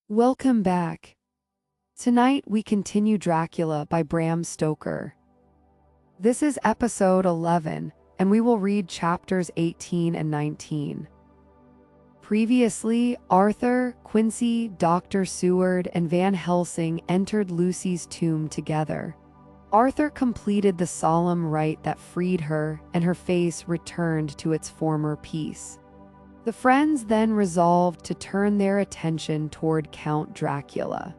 Welcome back. Tonight we continue Dracula by Bram Stoker. This is episode 11, and we will read chapters 18 and 19. Previously, Arthur, Quincy, Dr. Seward, and Van Helsing entered Lucy's tomb together. Arthur completed the solemn rite that freed her, and her face returned to its former peace. The friends then resolved to turn their attention toward Count Dracula.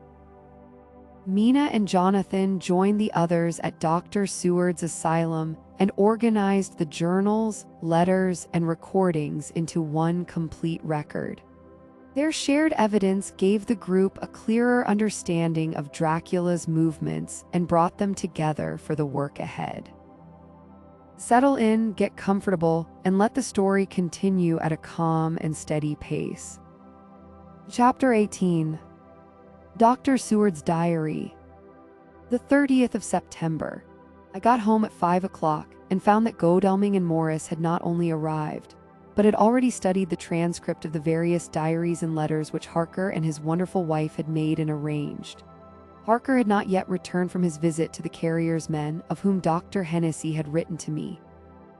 Mina and Jonathan joined the others at Dr. Seward's asylum and organized the journals, letters, and recordings into one complete record. Their shared evidence gave the group a clearer understanding of Dracula's movements and brought them together for the work ahead. Settle in, get comfortable, and let the story continue at a calm and steady pace. Chapter 18. Dr. Seward's Diary. The 30th of September. I got home at 5 o'clock and found that Godalming and Morris had not only arrived, but had already studied the transcript of the various diaries and letters which Harker and his wonderful wife had made and arranged. Harker had not yet returned from his visit to the carrier's men, of whom Dr. Hennessy had written to me.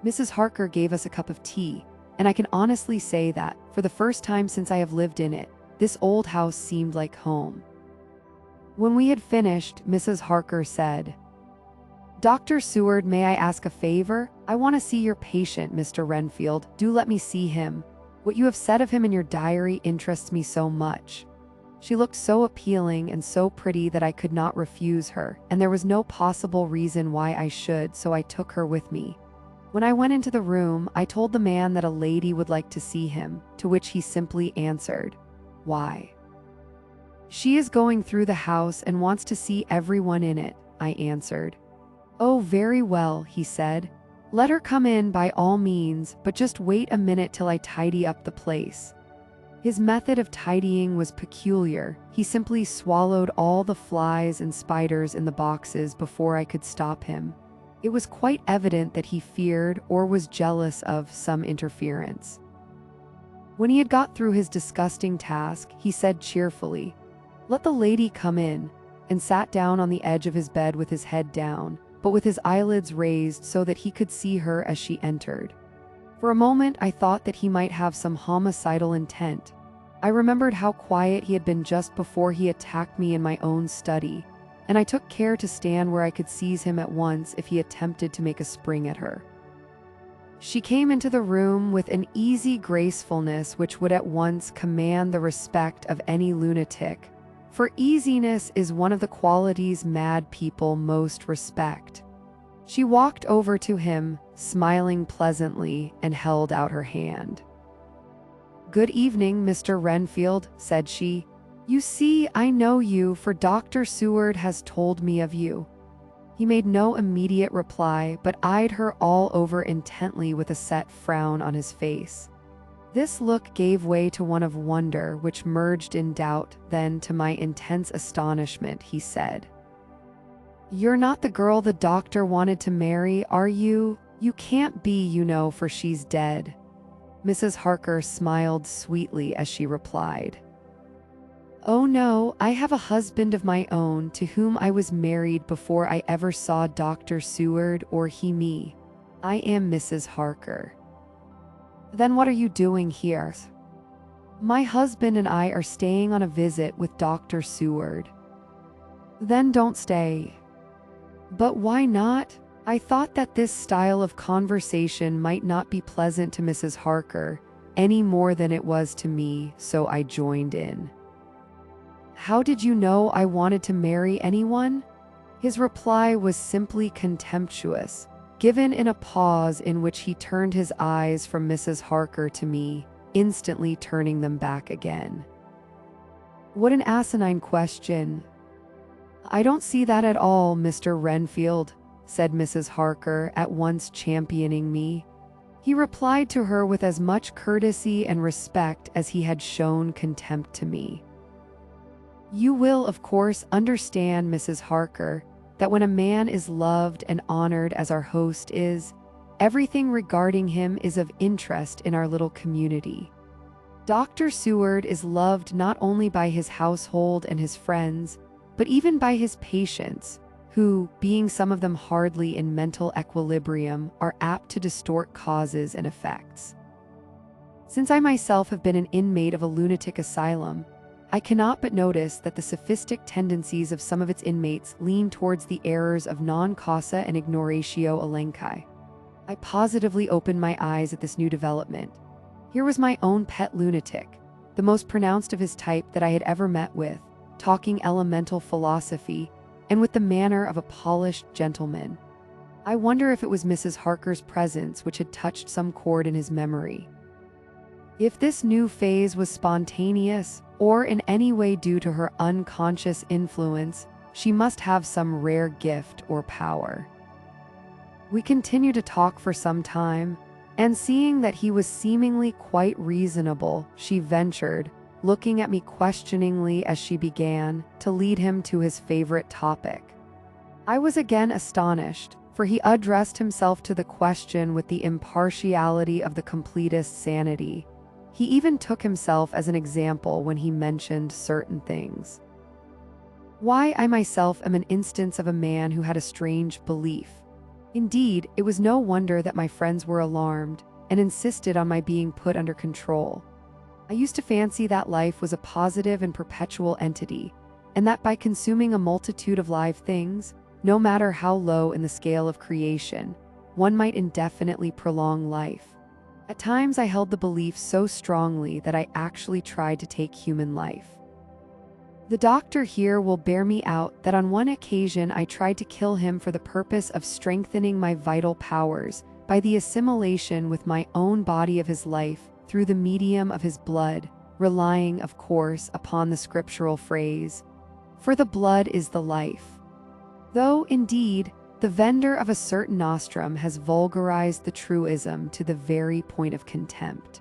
Mrs. Harker gave us a cup of tea, and I can honestly say that, for the first time since I have lived in it, this old house seemed like home. When we had finished, Mrs. Harker said, "Dr. Seward, may I ask a favor? I want to see your patient, Mr. Renfield. Do let me see him. What you have said of him in your diary interests me so much." She looked so appealing and so pretty that I could not refuse her, and there was no possible reason why I should, so I took her with me. When I went into the room, I told the man that a lady would like to see him, to which he simply answered, "Why?" "She is going through the house and wants to see everyone in it," I answered. "Oh, very well," he said. "Let her come in by all means, but just wait a minute till I tidy up the place." His method of tidying was peculiar. He simply swallowed all the flies and spiders in the boxes before I could stop him. It was quite evident that he feared or was jealous of some interference. When he had got through his disgusting task, he said cheerfully, "Let the lady come in," and sat down on the edge of his bed with his head down, but with his eyelids raised so that he could see her as she entered. For a moment I thought that he might have some homicidal intent. I remembered how quiet he had been just before he attacked me in my own study, and I took care to stand where I could seize him at once if he attempted to make a spring at her. She came into the room with an easy gracefulness which would at once command the respect of any lunatic, for easiness is one of the qualities mad people most respect. She walked over to him, smiling pleasantly, and held out her hand. "Good evening, Mr. Renfield," said she. "You see, I know you, for Dr. Seward has told me of you." He made no immediate reply, but eyed her all over intently with a set frown on his face. This look gave way to one of wonder, which merged in doubt. Then, to my intense astonishment, he said, "You're not the girl the doctor wanted to marry, are you? You can't be, you know, for she's dead." Mrs. Harker smiled sweetly as she replied, "Oh no, I have a husband of my own to whom I was married before I ever saw Dr. Seward or he me. I am Mrs. Harker." "Then what are you doing here?" "My husband and I are staying on a visit with Dr. Seward." "Then don't stay." "But why not?" I thought that this style of conversation might not be pleasant to Mrs. Harker, any more than it was to me, so I joined in. "How did you know I wanted to marry anyone?" His reply was simply contemptuous, given in a pause in which he turned his eyes from Mrs. Harker to me, instantly turning them back again. "What an asinine question." "I don't see that at all, Mr. Renfield," said Mrs. Harker, at once championing me. He replied to her with as much courtesy and respect as he had shown contempt to me. "You will, of course, understand, Mrs. Harker, that when a man is loved and honored as our host is, everything regarding him is of interest in our little community. Dr. Seward is loved not only by his household and his friends, but even by his patients, who, being some of them hardly in mental equilibrium, are apt to distort causes and effects. Since I myself have been an inmate of a lunatic asylum, I cannot but notice that the sophistic tendencies of some of its inmates lean towards the errors of non causa and ignoratio elenchi. I positively opened my eyes at this new development. Here was my own pet lunatic, the most pronounced of his type that I had ever met with, talking elemental philosophy, and with the manner of a polished gentleman. I wonder if it was Mrs. Harker's presence which had touched some chord in his memory. If this new phase was spontaneous, or in any way due to her unconscious influence, she must have some rare gift or power. We continued to talk for some time, and seeing that he was seemingly quite reasonable, she ventured, looking at me questioningly as she began, to lead him to his favorite topic. I was again astonished, for he addressed himself to the question with the impartiality of the completest sanity. He even took himself as an example when he mentioned certain things. Why, I myself am an instance of a man who had a strange belief. Indeed, it was no wonder that my friends were alarmed and insisted on my being put under control. I used to fancy that life was a positive and perpetual entity, and that by consuming a multitude of live things, no matter how low in the scale of creation, one might indefinitely prolong life. At times I held the belief so strongly that I actually tried to take human life. The doctor here will bear me out that on one occasion I tried to kill him for the purpose of strengthening my vital powers by the assimilation with my own body of his life through the medium of his blood, relying, of course, upon the scriptural phrase, "For the blood is the life." Though, indeed, the vendor of a certain nostrum has vulgarized the truism to the very point of contempt.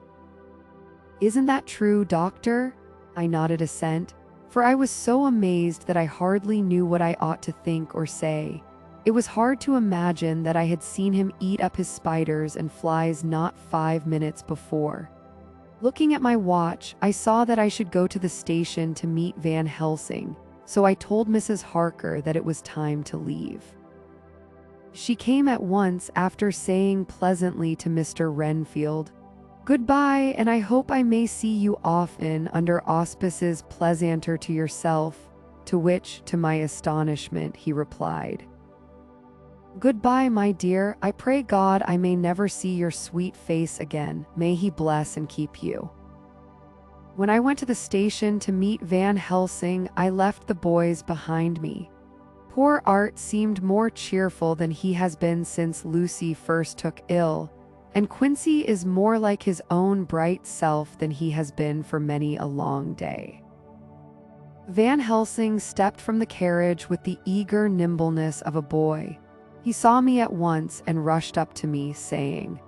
"Isn't that true, doctor?" I nodded assent, for I was so amazed that I hardly knew what I ought to think or say. It was hard to imagine that I had seen him eat up his spiders and flies not 5 minutes before. Looking at my watch, I saw that I should go to the station to meet Van Helsing, so I told Mrs. Harker that it was time to leave. She came at once after saying pleasantly to Mr. Renfield, "Goodbye, and I hope I may see you often under auspices pleasanter to yourself," to which, to my astonishment, he replied, "Goodbye, my dear, I pray God I may never see your sweet face again, may he bless and keep you." When I went to the station to meet Van Helsing, I left the boys behind me. Poor Art seemed more cheerful than he has been since Lucy first took ill, and Quincy is more like his own bright self than he has been for many a long day. Van Helsing stepped from the carriage with the eager nimbleness of a boy. He saw me at once and rushed up to me, saying,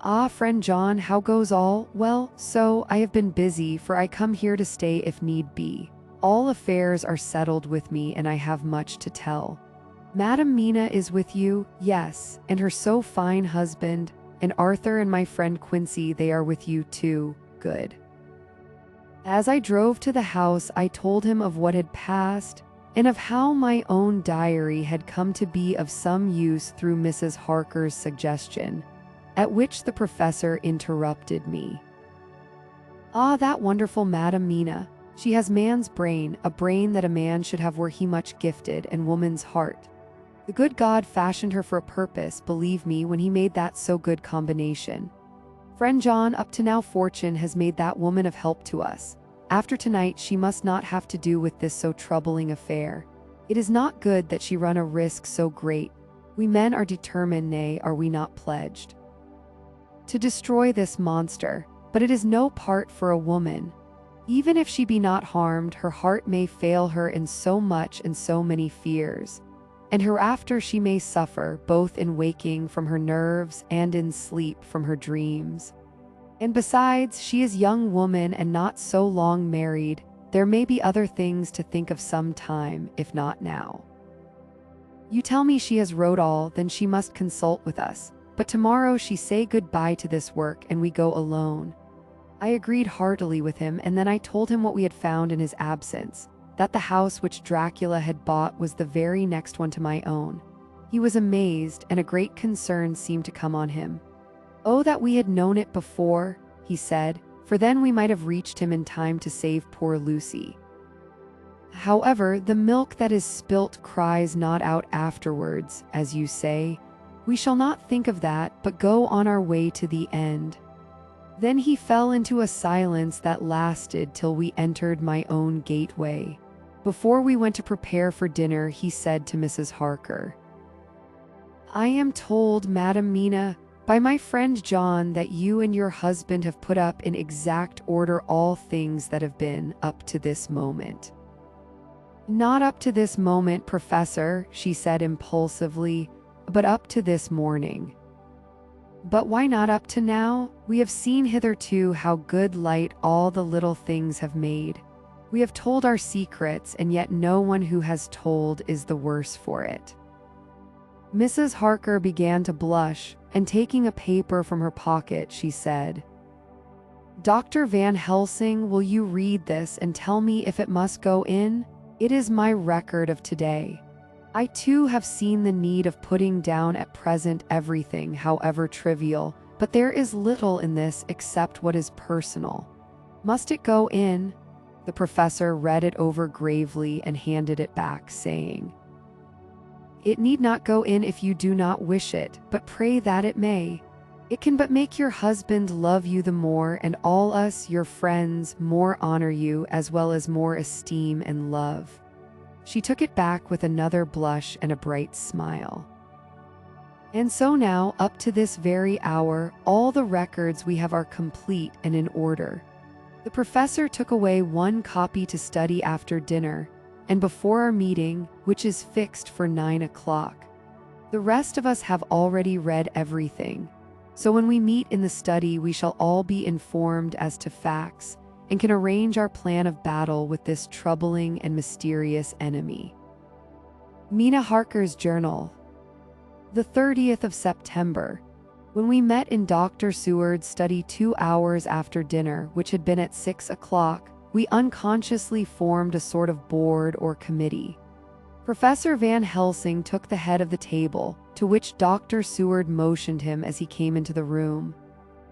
"Ah, friend John, how goes all? Well, so, I have been busy, for I come here to stay if need be. All affairs are settled with me, and I have much to tell. Madam Mina is with you, yes, and her so fine husband, and Arthur and my friend Quincy, they are with you too, good." As I drove to the house, I told him of what had passed, and of how my own diary had come to be of some use through Mrs. Harker's suggestion, at which the professor interrupted me. "Ah, that wonderful Madam Mina. She has man's brain, a brain that a man should have were he much gifted, and woman's heart. The good God fashioned her for a purpose, believe me, when he made that so good combination. Friend John, up to now fortune has made that woman of help to us. After tonight she must not have to do with this so troubling affair. It is not good that she run a risk so great. We men are determined, nay, are we not pledged, to destroy this monster, but it is no part for a woman. Even if she be not harmed, her heart may fail her in so much and so many fears, and hereafter she may suffer, both in waking from her nerves and in sleep from her dreams. And besides, she is young woman and not so long married. There may be other things to think of some time, if not now. You tell me she has wrote all, then she must consult with us. But tomorrow she say goodbye to this work and we go alone. I agreed heartily with him, and then I told him what we had found in his absence, that the house which Dracula had bought was the very next one to my own. He was amazed, and a great concern seemed to come on him. "Oh, that we had known it before," he said, "for then we might have reached him in time to save poor Lucy. However, the milk that is spilt cries not out afterwards, as you say. We shall not think of that, but go on our way to the end." Then he fell into a silence that lasted till we entered my own gateway. Before we went to prepare for dinner, he said to Mrs. Harker, "I am told, Madam Mina, by my friend John, that you and your husband have put up in exact order all things that have been up to this moment." "Not up to this moment, Professor," she said impulsively, "but up to this morning." "But why not up to now? We have seen hitherto how good light all the little things have made. We have told our secrets, and yet no one who has told is the worse for it." Mrs. Harker began to blush, and taking a paper from her pocket, she said, "Dr. Van Helsing, will you read this and tell me if it must go in? It is my record of today. I too have seen the need of putting down at present everything, however trivial, but there is little in this except what is personal. Must it go in?" The professor read it over gravely and handed it back, saying, "It need not go in if you do not wish it, but pray that it may. It can but make your husband love you the more, and all us, your friends, more honor you, as well as more esteem and love." She took it back with another blush and a bright smile. "And so now, up to this very hour, all the records we have are complete and in order. The professor took away one copy to study after dinner, and before our meeting, which is fixed for 9 o'clock. The rest of us have already read everything. So when we meet in the study, we shall all be informed as to facts, and can arrange our plan of battle with this troubling and mysterious enemy." Mina Harker's Journal. The 30th of September. When we met in Dr. Seward's study 2 hours after dinner, which had been at 6 o'clock, we unconsciously formed a sort of board or committee. Professor Van Helsing took the head of the table, to which Dr. Seward motioned him as he came into the room.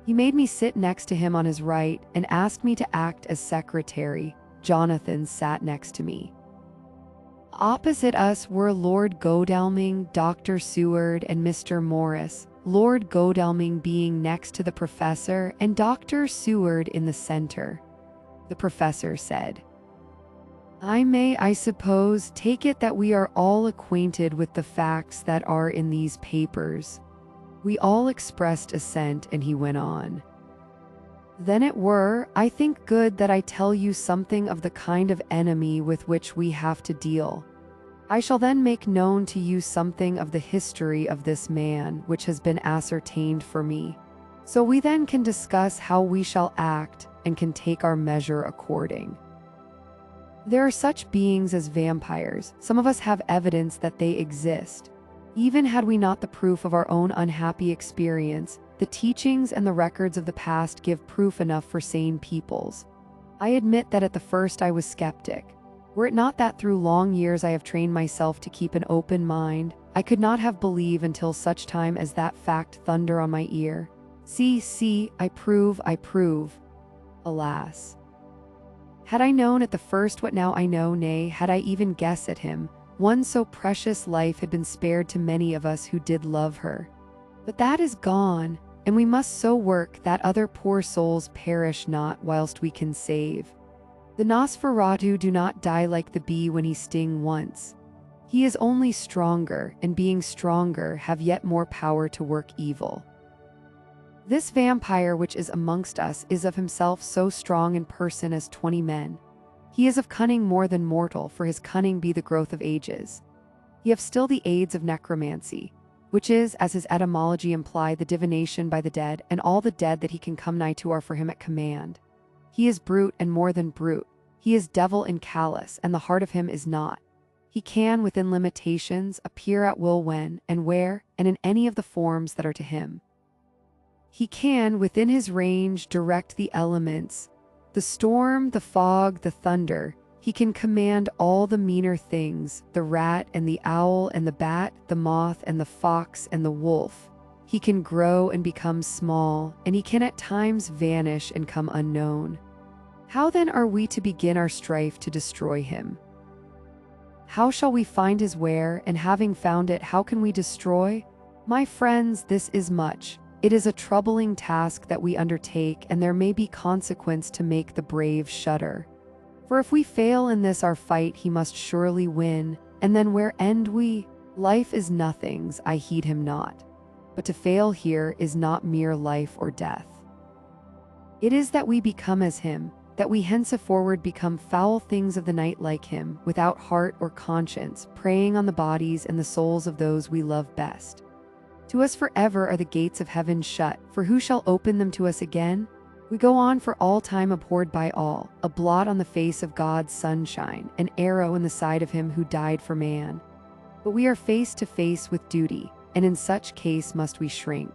He made me sit next to him on his right and asked me to act as secretary. Jonathan sat next to me. Opposite us were Lord Godalming, Dr. Seward, and Mr. Morris, Lord Godalming being next to the professor and Dr. Seward in the center. The professor said, "I may, I suppose, take it that we are all acquainted with the facts that are in these papers." We all expressed assent, and he went on. "Then it were, I think, good that I tell you something of the kind of enemy with which we have to deal. I shall then make known to you something of the history of this man, which has been ascertained for me. So we then can discuss how we shall act, and can take our measure according. There are such beings as vampires. Some of us have evidence that they exist. Even had we not the proof of our own unhappy experience, the teachings and the records of the past give proof enough for sane peoples. I admit that at the first I was skeptic. Were it not that through long years I have trained myself to keep an open mind, I could not have believed until such time as that fact thunder on my ear. See, I prove. Alas! Had I known at the first what now I know, nay, had I even guessed at him, one so precious life had been spared to many of us who did love her. But that is gone, and we must so work that other poor souls perish not whilst we can save. The Nosferatu do not die like the bee when he sting once. He is only stronger, and being stronger have yet more power to work evil. This vampire which is amongst us is of himself so strong in person as 20 men. He is of cunning more than mortal, for his cunning be the growth of ages. He have still the aids of necromancy, which is, as his etymology imply, the divination by the dead, and all the dead that he can come nigh to are for him at command. He is brute and more than brute. He is devil in callous, and the heart of him is not. He can, within limitations, appear at will when and where, and in any of the forms that are to him. He can, within his range, direct the elements, the storm, the fog, the thunder. He can command all the meaner things, the rat and the owl and the bat, the moth and the fox and the wolf. He can grow and become small, and he can at times vanish and come unknown. How then are we to begin our strife to destroy him? How shall we find his where, and having found it, how can we destroy? My friends, this is much. It is a troubling task that we undertake, and there may be consequence to make the brave shudder. For if we fail in this our fight, he must surely win, and then where end we? Life is nothing's, I heed him not. But to fail here is not mere life or death. It is that we become as him, that we henceforward become foul things of the night like him, without heart or conscience, preying on the bodies and the souls of those we love best. To us forever are the gates of heaven shut, for who shall open them to us again? We go on for all time abhorred by all, a blot on the face of God's sunshine, an arrow in the side of him who died for man. But we are face to face with duty, and in such case must we shrink.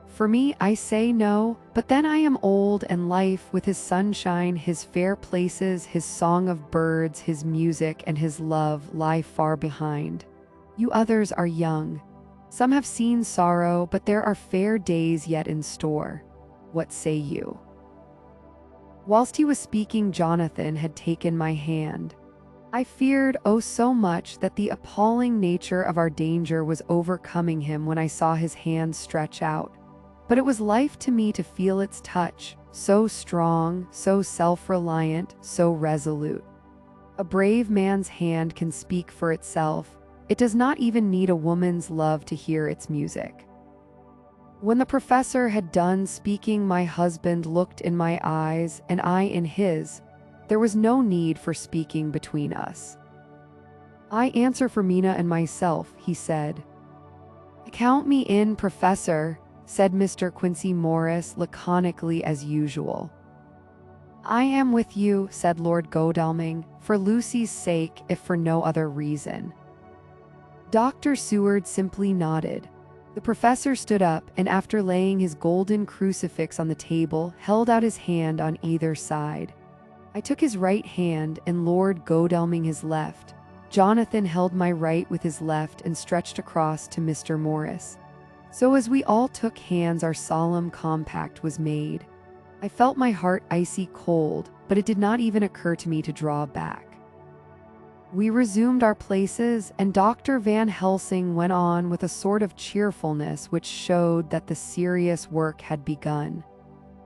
For me, I say no, but then I am old, and life, with his sunshine, his fair places, his song of birds, his music, and his love, lie far behind. You others are young. Some have seen sorrow, but there are fair days yet in store. What say you? Whilst he was speaking, Jonathan had taken my hand. I feared, oh so much, that the appalling nature of our danger was overcoming him when I saw his hand stretch out. But it was life to me to feel its touch, so strong, so self-reliant, so resolute. A brave man's hand can speak for itself. It does not even need a woman's love to hear its music. When the professor had done speaking, my husband looked in my eyes, and I in his. There was no need for speaking between us. I answer for Mina and myself, he said. Count me in, Professor, said Mr. Quincy Morris laconically as usual. I am with you, said Lord Godalming, for Lucy's sake, if for no other reason. Dr. Seward simply nodded. The professor stood up, and after laying his golden crucifix on the table, held out his hand on either side. I took his right hand, and Lord Godalming his left. Jonathan held my right with his left and stretched across to Mr. Morris. So as we all took hands, our solemn compact was made. I felt my heart icy cold, but it did not even occur to me to draw back. We resumed our places, and Dr. Van Helsing went on with a sort of cheerfulness which showed that the serious work had begun.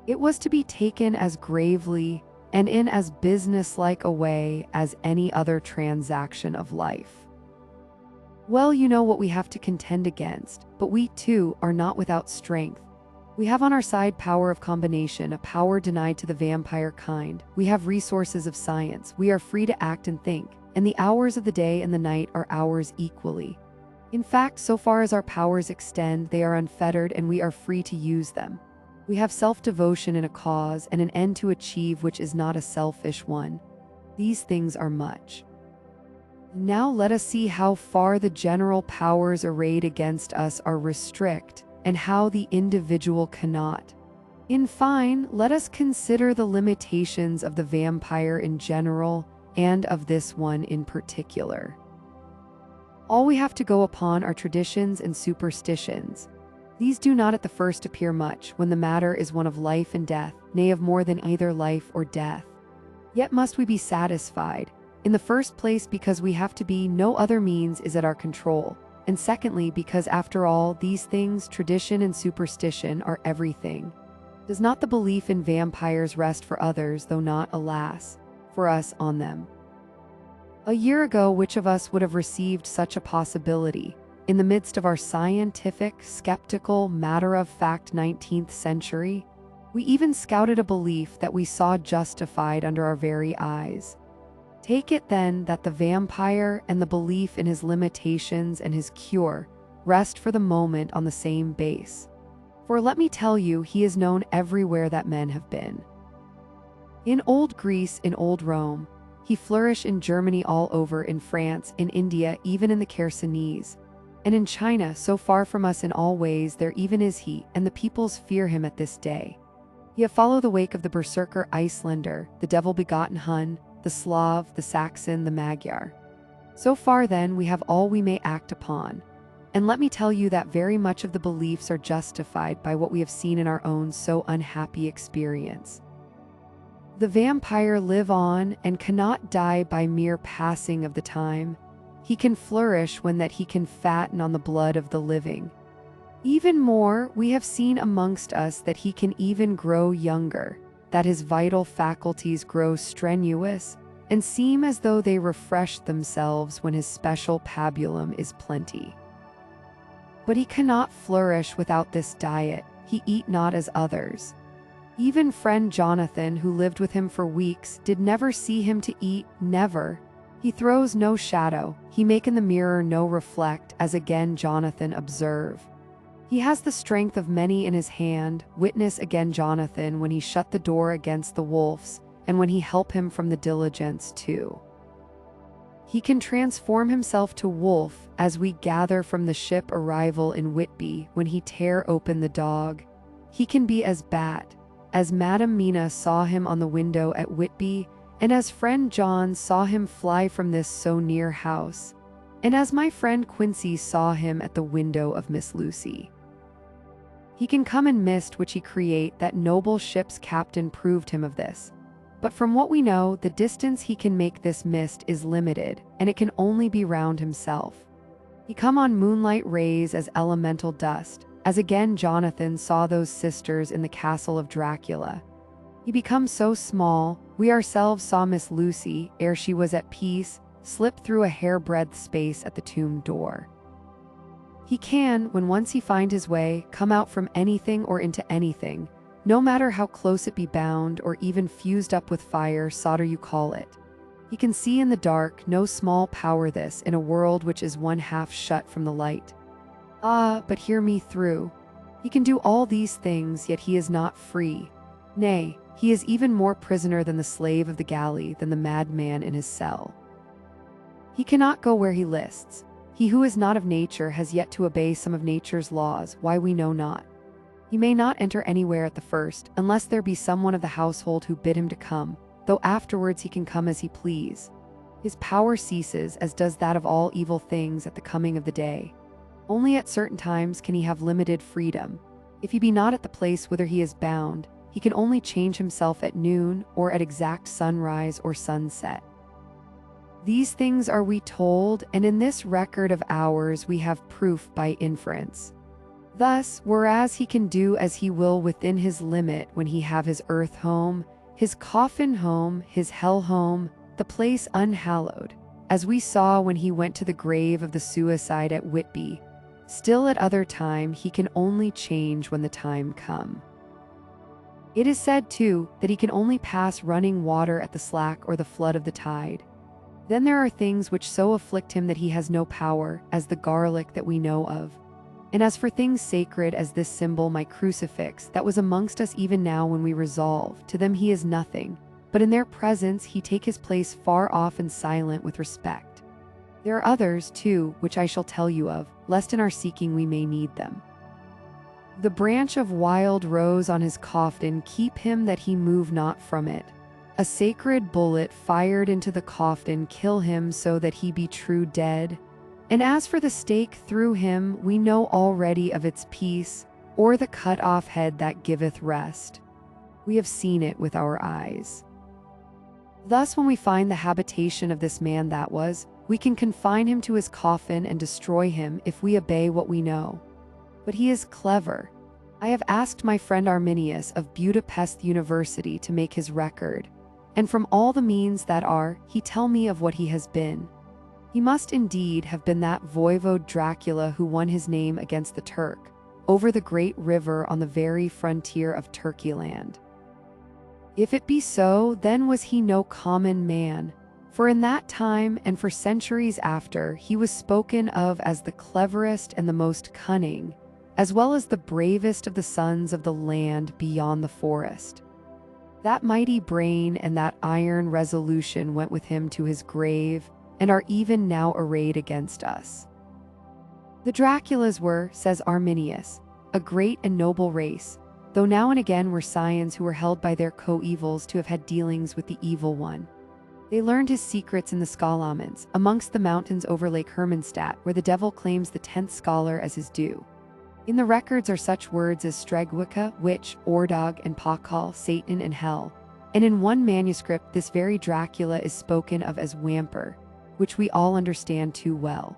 It was to be taken as gravely and in as businesslike a way as any other transaction of life. Well, you know what we have to contend against, but we too are not without strength. We have on our side power of combination, a power denied to the vampire kind. We have resources of science. We are free to act and think. And the hours of the day and the night are ours equally. In fact, so far as our powers extend, they are unfettered and we are free to use them. We have self-devotion in a cause and an end to achieve which is not a selfish one. These things are much. Now let us see how far the general powers arrayed against us are restrict, and how the individual cannot. In fine, let us consider the limitations of the vampire in general, and of this one in particular. All we have to go upon are traditions and superstitions. These do not at the first appear much, when the matter is one of life and death, nay, of more than either life or death. Yet must we be satisfied, in the first place because we have to be, no other means is at our control, and secondly because after all, these things, tradition and superstition, are everything. Does not the belief in vampires rest for others, though not, alas, for us, on them? A year ago, which of us would have received such a possibility? In the midst of our scientific, skeptical, matter-of-fact 19th century, we even scouted a belief that we saw justified under our very eyes. Take it then that the vampire and the belief in his limitations and his cure rest for the moment on the same base. For let me tell you, he is known everywhere that men have been. In old Greece, in old Rome, he flourished in Germany, all over, in France, in India, even in the Chersonese. And in China, so far from us in all ways, there even is he, and the peoples fear him at this day. Ye follow the wake of the berserker Icelander, the devil-begotten Hun, the Slav, the Saxon, the Magyar. So far then we have all we may act upon. And let me tell you that very much of the beliefs are justified by what we have seen in our own so unhappy experience. The vampire live on and cannot die by mere passing of the time. He can flourish when that he can fatten on the blood of the living. Even more, we have seen amongst us that he can even grow younger, that his vital faculties grow strenuous, and seem as though they refresh themselves when his special pabulum is plenty. But he cannot flourish without this diet, he eat not as others. Even friend Jonathan, who lived with him for weeks, did never see him to eat, never. He throws no shadow, he make in the mirror no reflect, as again Jonathan observe. He has the strength of many in his hand, witness again Jonathan when he shut the door against the wolves, and when he help him from the diligence too. He can transform himself to wolf, as we gather from the ship arrival in Whitby when he tear open the dog. He can be as bat, as Madam Mina saw him on the window at Whitby, and as friend John saw him fly from this so near house, and as my friend Quincy saw him at the window of Miss Lucy. He can come in mist which he create, that noble ship's captain proved him of this. But from what we know, the distance he can make this mist is limited, and it can only be round himself. He come on moonlight rays as elemental dust, as again Jonathan saw those sisters in the castle of Dracula. He becomes so small, we ourselves saw Miss Lucy, ere she was at peace, slip through a hair-breadth space at the tomb door. He can, when once he find his way, come out from anything or into anything, no matter how close it be bound or even fused up with fire, solder you call it. He can see in the dark, no small power this, in a world which is one half shut from the light. Ah, but hear me through. He can do all these things, yet he is not free. Nay, he is even more prisoner than the slave of the galley, than the madman in his cell. He cannot go where he lists. He who is not of nature has yet to obey some of nature's laws, why we know not. He may not enter anywhere at the first, unless there be someone of the household who bid him to come, though afterwards he can come as he please. His power ceases, as does that of all evil things at the coming of the day. Only at certain times can he have limited freedom. If he be not at the place whither he is bound, he can only change himself at noon, or at exact sunrise or sunset. These things are we told, and in this record of ours we have proof by inference. Thus, whereas he can do as he will within his limit when he have his earth home, his coffin home, his hell home, the place unhallowed, as we saw when he went to the grave of the suicide at Whitby, still at other time he can only change when the time come. It is said, too, that he can only pass running water at the slack or the flood of the tide. Then there are things which so afflict him that he has no power, as the garlic that we know of. And as for things sacred as this symbol, my crucifix, that was amongst us even now when we resolve, to them he is nothing, but in their presence he take his place far off and silent with respect. There are others, too, which I shall tell you of, lest in our seeking we may need them. The branch of wild rose on his coffin keep him that he move not from it. A sacred bullet fired into the coffin kill him so that he be true dead. And as for the stake through him, we know already of its peace, or the cut-off head that giveth rest. We have seen it with our eyes. Thus when we find the habitation of this man that was, we can confine him to his coffin and destroy him if we obey what we know. But he is clever. I have asked my friend Arminius of Budapest University to make his record, and from all the means that are, he tell me of what he has been. He must indeed have been that voivode Dracula who won his name against the Turk, over the great river on the very frontier of Turkeyland. If it be so, then was he no common man, for in that time and for centuries after, he was spoken of as the cleverest and the most cunning, as well as the bravest of the sons of the land beyond the forest. That mighty brain and that iron resolution went with him to his grave, and are even now arrayed against us. The Draculas were, says Arminius, a great and noble race, though now and again were scions who were held by their co-evils to have had dealings with the evil one. They learned his secrets in the Skalamans, amongst the mountains over Lake Hermanstadt, where the devil claims the 10th scholar as his due. In the records are such words as Stregwicka, witch, Ordog, and Pakal, Satan, and hell. And in one manuscript, this very Dracula is spoken of as Wamper, which we all understand too well.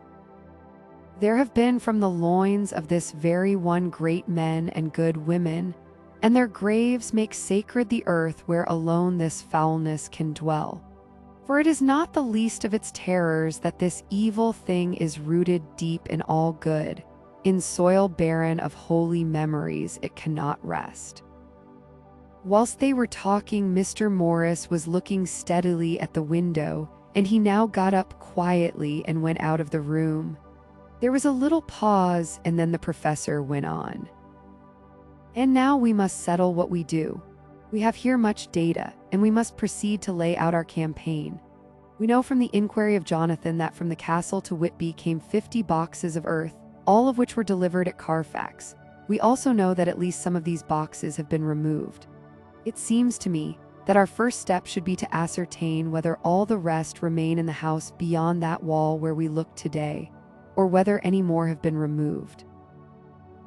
There have been from the loins of this very one great men and good women, and their graves make sacred the earth where alone this foulness can dwell. For it is not the least of its terrors that this evil thing is rooted deep in all good. In soil barren of holy memories it cannot rest. Whilst they were talking, Mr. Morris was looking steadily at the window, and he now got up quietly and went out of the room. There was a little pause, and then the professor went on. And now we must settle what we do. We have here much data, and we must proceed to lay out our campaign. We know from the inquiry of Jonathan that from the castle to Whitby came 50 boxes of earth, all of which were delivered at Carfax. We also know that at least some of these boxes have been removed. It seems to me that our first step should be to ascertain whether all the rest remain in the house beyond that wall where we look today, or whether any more have been removed.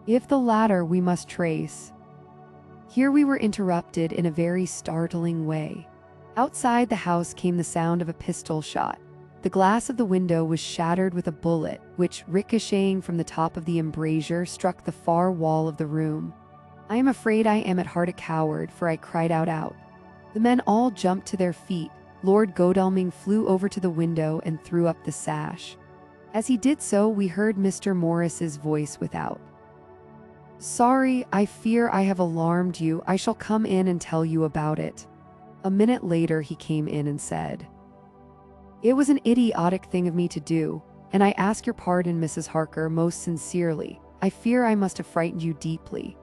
If the latter, we must trace. Here we were interrupted in a very startling way. Outside the house came the sound of a pistol shot. The glass of the window was shattered with a bullet, which, ricocheting from the top of the embrasure, struck the far wall of the room. I am afraid I am at heart a coward, for I cried out. The men all jumped to their feet. Lord Godalming flew over to the window and threw up the sash. As he did so, we heard Mr. Morris's voice without. "Sorry, I fear I have alarmed you. I shall come in and tell you about it." A minute later he came in and said, "It was an idiotic thing of me to do, and I ask your pardon, Mrs. Harker, most sincerely. I fear I must have frightened you deeply.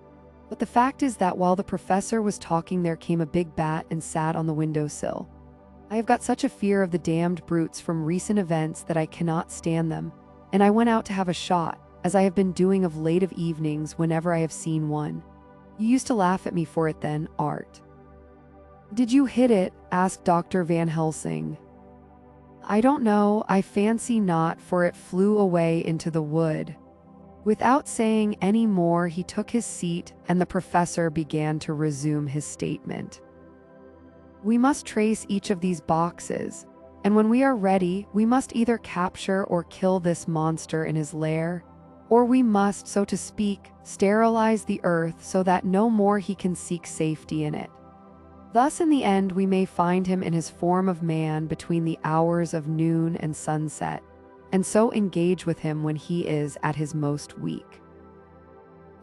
But the fact is that while the professor was talking there came a big bat and sat on the windowsill. I have got such a fear of the damned brutes from recent events that I cannot stand them, and I went out to have a shot, as I have been doing of late of evenings whenever I have seen one. You used to laugh at me for it then, Art." "Did you hit it?" asked Dr. Van Helsing. "I don't know, I fancy not, for it flew away into the wood." Without saying any more, he took his seat, and the professor began to resume his statement. "We must trace each of these boxes, and when we are ready, we must either capture or kill this monster in his lair, or we must, so to speak, sterilize the earth so that no more he can seek safety in it. Thus in the end we may find him in his form of man between the hours of noon and sunset, and so engage with him when he is at his most weak.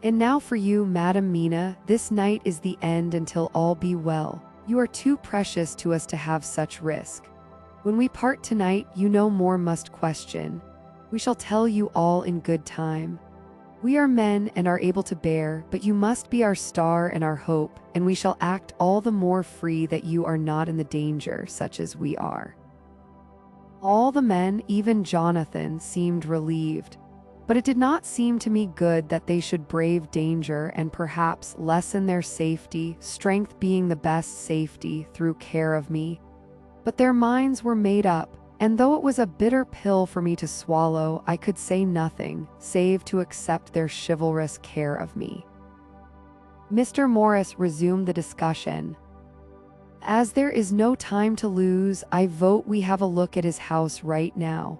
And now for you, Madam Mina, this night is the end until all be well. You are too precious to us to have such risk. When we part tonight, you no more must question. We shall tell you all in good time. We are men and are able to bear, but you must be our star and our hope, and we shall act all the more free that you are not in the danger such as we are." All the men, even Jonathan, seemed relieved, but it did not seem to me good that they should brave danger and perhaps lessen their safety, strength being the best safety, through care of me. But their minds were made up, and though it was a bitter pill for me to swallow, I could say nothing, save to accept their chivalrous care of me. Mr. Morris resumed the discussion. "As there is no time to lose, I vote we have a look at his house right now.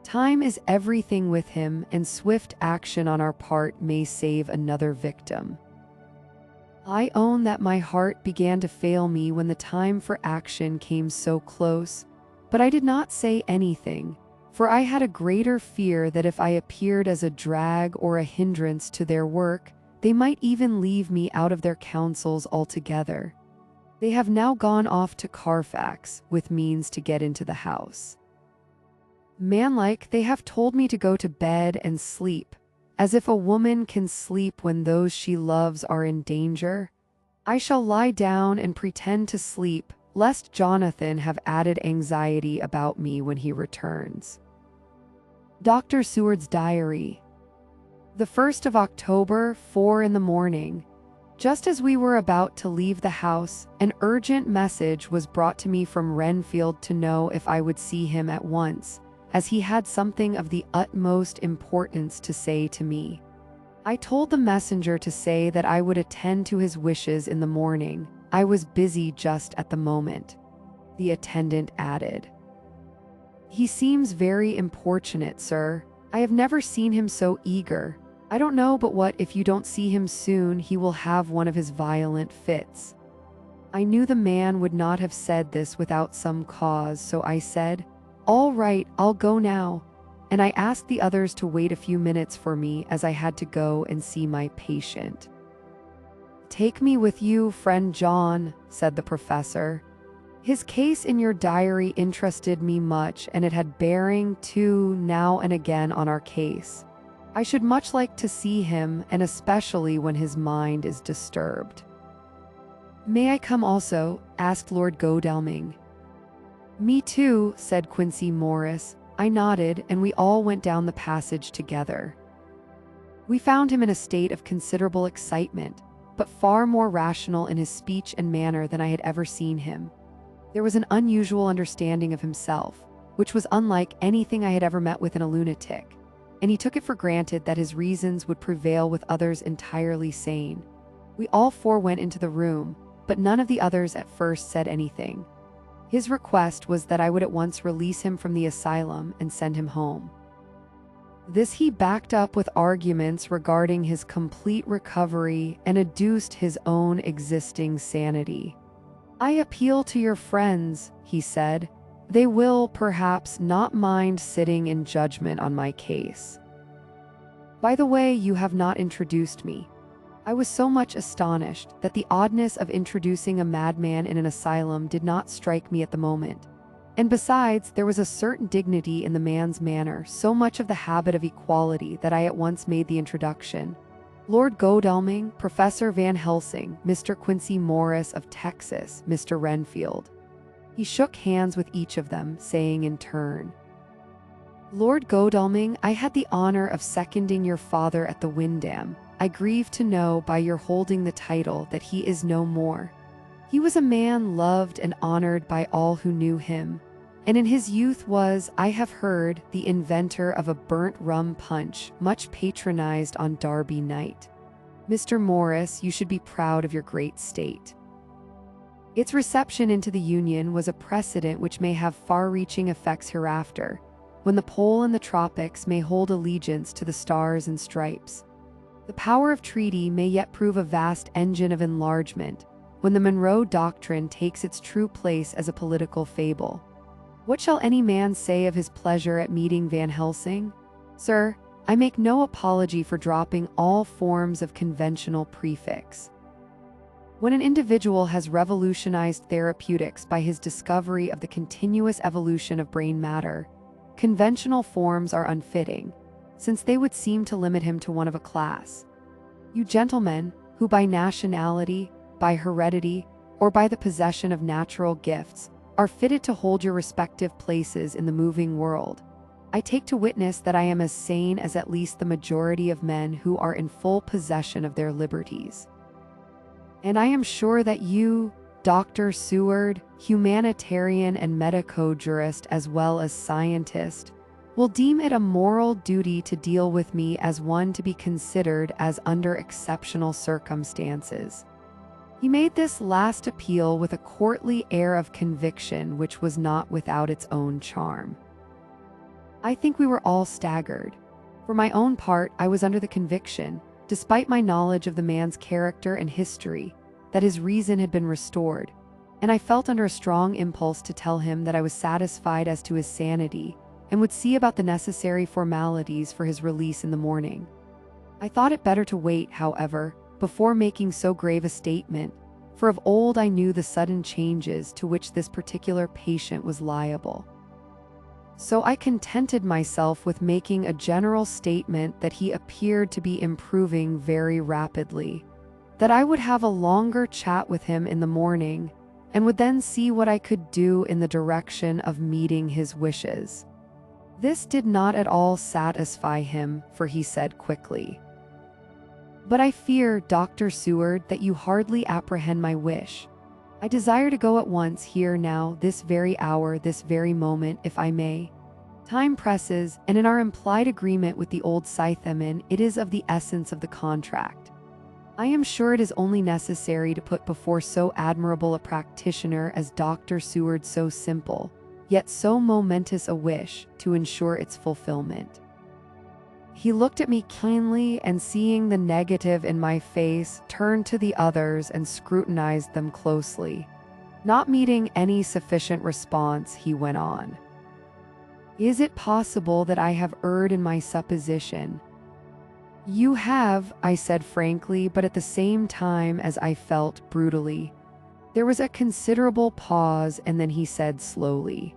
Time is everything with him, and swift action on our part may save another victim." I own that my heart began to fail me when the time for action came so close, but I did not say anything, for I had a greater fear that if I appeared as a drag or a hindrance to their work, they might even leave me out of their counsels altogether. They have now gone off to Carfax, with means to get into the house. Manlike, they have told me to go to bed and sleep, as if a woman can sleep when those she loves are in danger. I shall lie down and pretend to sleep, lest Jonathan have added anxiety about me when he returns. Dr. Seward's diary. The 1st of October, 4 in the morning. Just as we were about to leave the house, an urgent message was brought to me from Renfield to know if I would see him at once, as he had something of the utmost importance to say to me. I told the messenger to say that I would attend to his wishes in the morning. I was busy just at the moment. The attendant added, "He seems very importunate, sir. I have never seen him so eager. I don't know but what if you don't see him soon, he will have one of his violent fits." I knew the man would not have said this without some cause, so I said, "All right, I'll go now," and I asked the others to wait a few minutes for me as I had to go and see my patient. "Take me with you, friend John," said the professor. "His case in your diary interested me much, and it had bearing, too, now and again on our case. I should much like to see him, and especially when his mind is disturbed." "May I come also?" asked Lord Godalming. "Me too," said Quincy Morris. I nodded, and we all went down the passage together. We found him in a state of considerable excitement, but far more rational in his speech and manner than I had ever seen him. There was an unusual understanding of himself, which was unlike anything I had ever met with in a lunatic, and he took it for granted that his reasons would prevail with others entirely sane. We all four went into the room, but none of the others at first said anything. His request was that I would at once release him from the asylum and send him home. This he backed up with arguments regarding his complete recovery and adduced his own existing sanity. "I appeal to your friends," he said. "They will, perhaps, not mind sitting in judgment on my case. By the way, you have not introduced me." I was so much astonished that the oddness of introducing a madman in an asylum did not strike me at the moment. And besides, there was a certain dignity in the man's manner, so much of the habit of equality, that I at once made the introduction. "Lord Godalming, Professor Van Helsing, Mr. Quincy Morris of Texas, Mr. Renfield." He shook hands with each of them, saying in turn, "Lord Godalming, I had the honor of seconding your father at the Windham. I grieve to know by your holding the title that he is no more. He was a man loved and honored by all who knew him, and in his youth was, I have heard, the inventor of a burnt rum punch, much patronized on Derby night. Mr. Morris, you should be proud of your great state. Its reception into the Union was a precedent which may have far-reaching effects hereafter, when the pole in the tropics may hold allegiance to the stars and stripes. The power of treaty may yet prove a vast engine of enlargement, when the Monroe Doctrine takes its true place as a political fable. What shall any man say of his pleasure at meeting Van Helsing? Sir, I make no apology for dropping all forms of conventional prefix. When an individual has revolutionized therapeutics by his discovery of the continuous evolution of brain matter, conventional forms are unfitting, since they would seem to limit him to one of a class. You gentlemen, who by nationality, by heredity, or by the possession of natural gifts, are fitted to hold your respective places in the moving world, I take to witness that I am as sane as at least the majority of men who are in full possession of their liberties. And I am sure that you, Dr. Seward, humanitarian and medico-jurist as well as scientist, will deem it a moral duty to deal with me as one to be considered as under exceptional circumstances." He made this last appeal with a courtly air of conviction which was not without its own charm. I think we were all staggered. For my own part, I was under the conviction, despite my knowledge of the man's character and history, that his reason had been restored, and I felt under a strong impulse to tell him that I was satisfied as to his sanity, and would see about the necessary formalities for his release in the morning. I thought it better to wait, however, before making so grave a statement, for of old I knew the sudden changes to which this particular patient was liable. So I contented myself with making a general statement that he appeared to be improving very rapidly, that I would have a longer chat with him in the morning, and would then see what I could do in the direction of meeting his wishes. This did not at all satisfy him, for he said quickly, But I fear, Dr. Seward, that you hardly apprehend my wish. I desire to go at once, here, now, this very hour, this very moment, if I may. Time presses, and in our implied agreement with the old Scytheman, it is of the essence of the contract. I am sure it is only necessary to put before so admirable a practitioner as Dr. Seward so simple, yet so momentous a wish, to ensure its fulfillment. He looked at me keenly, and seeing the negative in my face, turned to the others and scrutinized them closely. Not meeting any sufficient response, he went on. Is it possible that I have erred in my supposition? You have, I said frankly, but at the same time, as I felt, brutally. There was a considerable pause, and then he said slowly,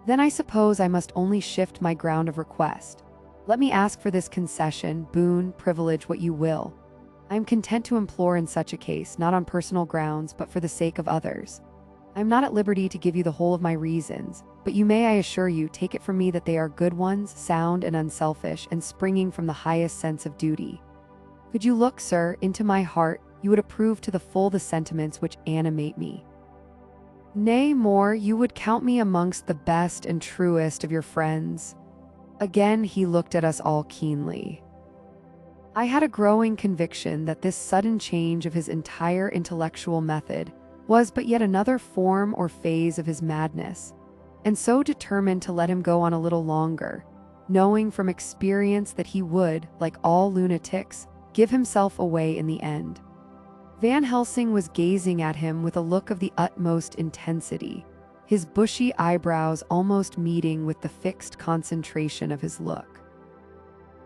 Then I suppose I must only shift my ground of request. Let me ask for this concession, boon, privilege, what you will. I am content to implore in such a case, not on personal grounds, but for the sake of others. I am not at liberty to give you the whole of my reasons, but you may, I assure you, take it from me that they are good ones, sound and unselfish, and springing from the highest sense of duty. Could you look, sir, into my heart, you would approve to the full the sentiments which animate me. Nay, more, you would count me amongst the best and truest of your friends. Again he looked at us all keenly. I had a growing conviction that this sudden change of his entire intellectual method was but yet another form or phase of his madness, and so determined to let him go on a little longer, knowing from experience that he would, like all lunatics, give himself away in the end. Van Helsing was gazing at him with a look of the utmost intensity, his bushy eyebrows almost meeting with the fixed concentration of his look.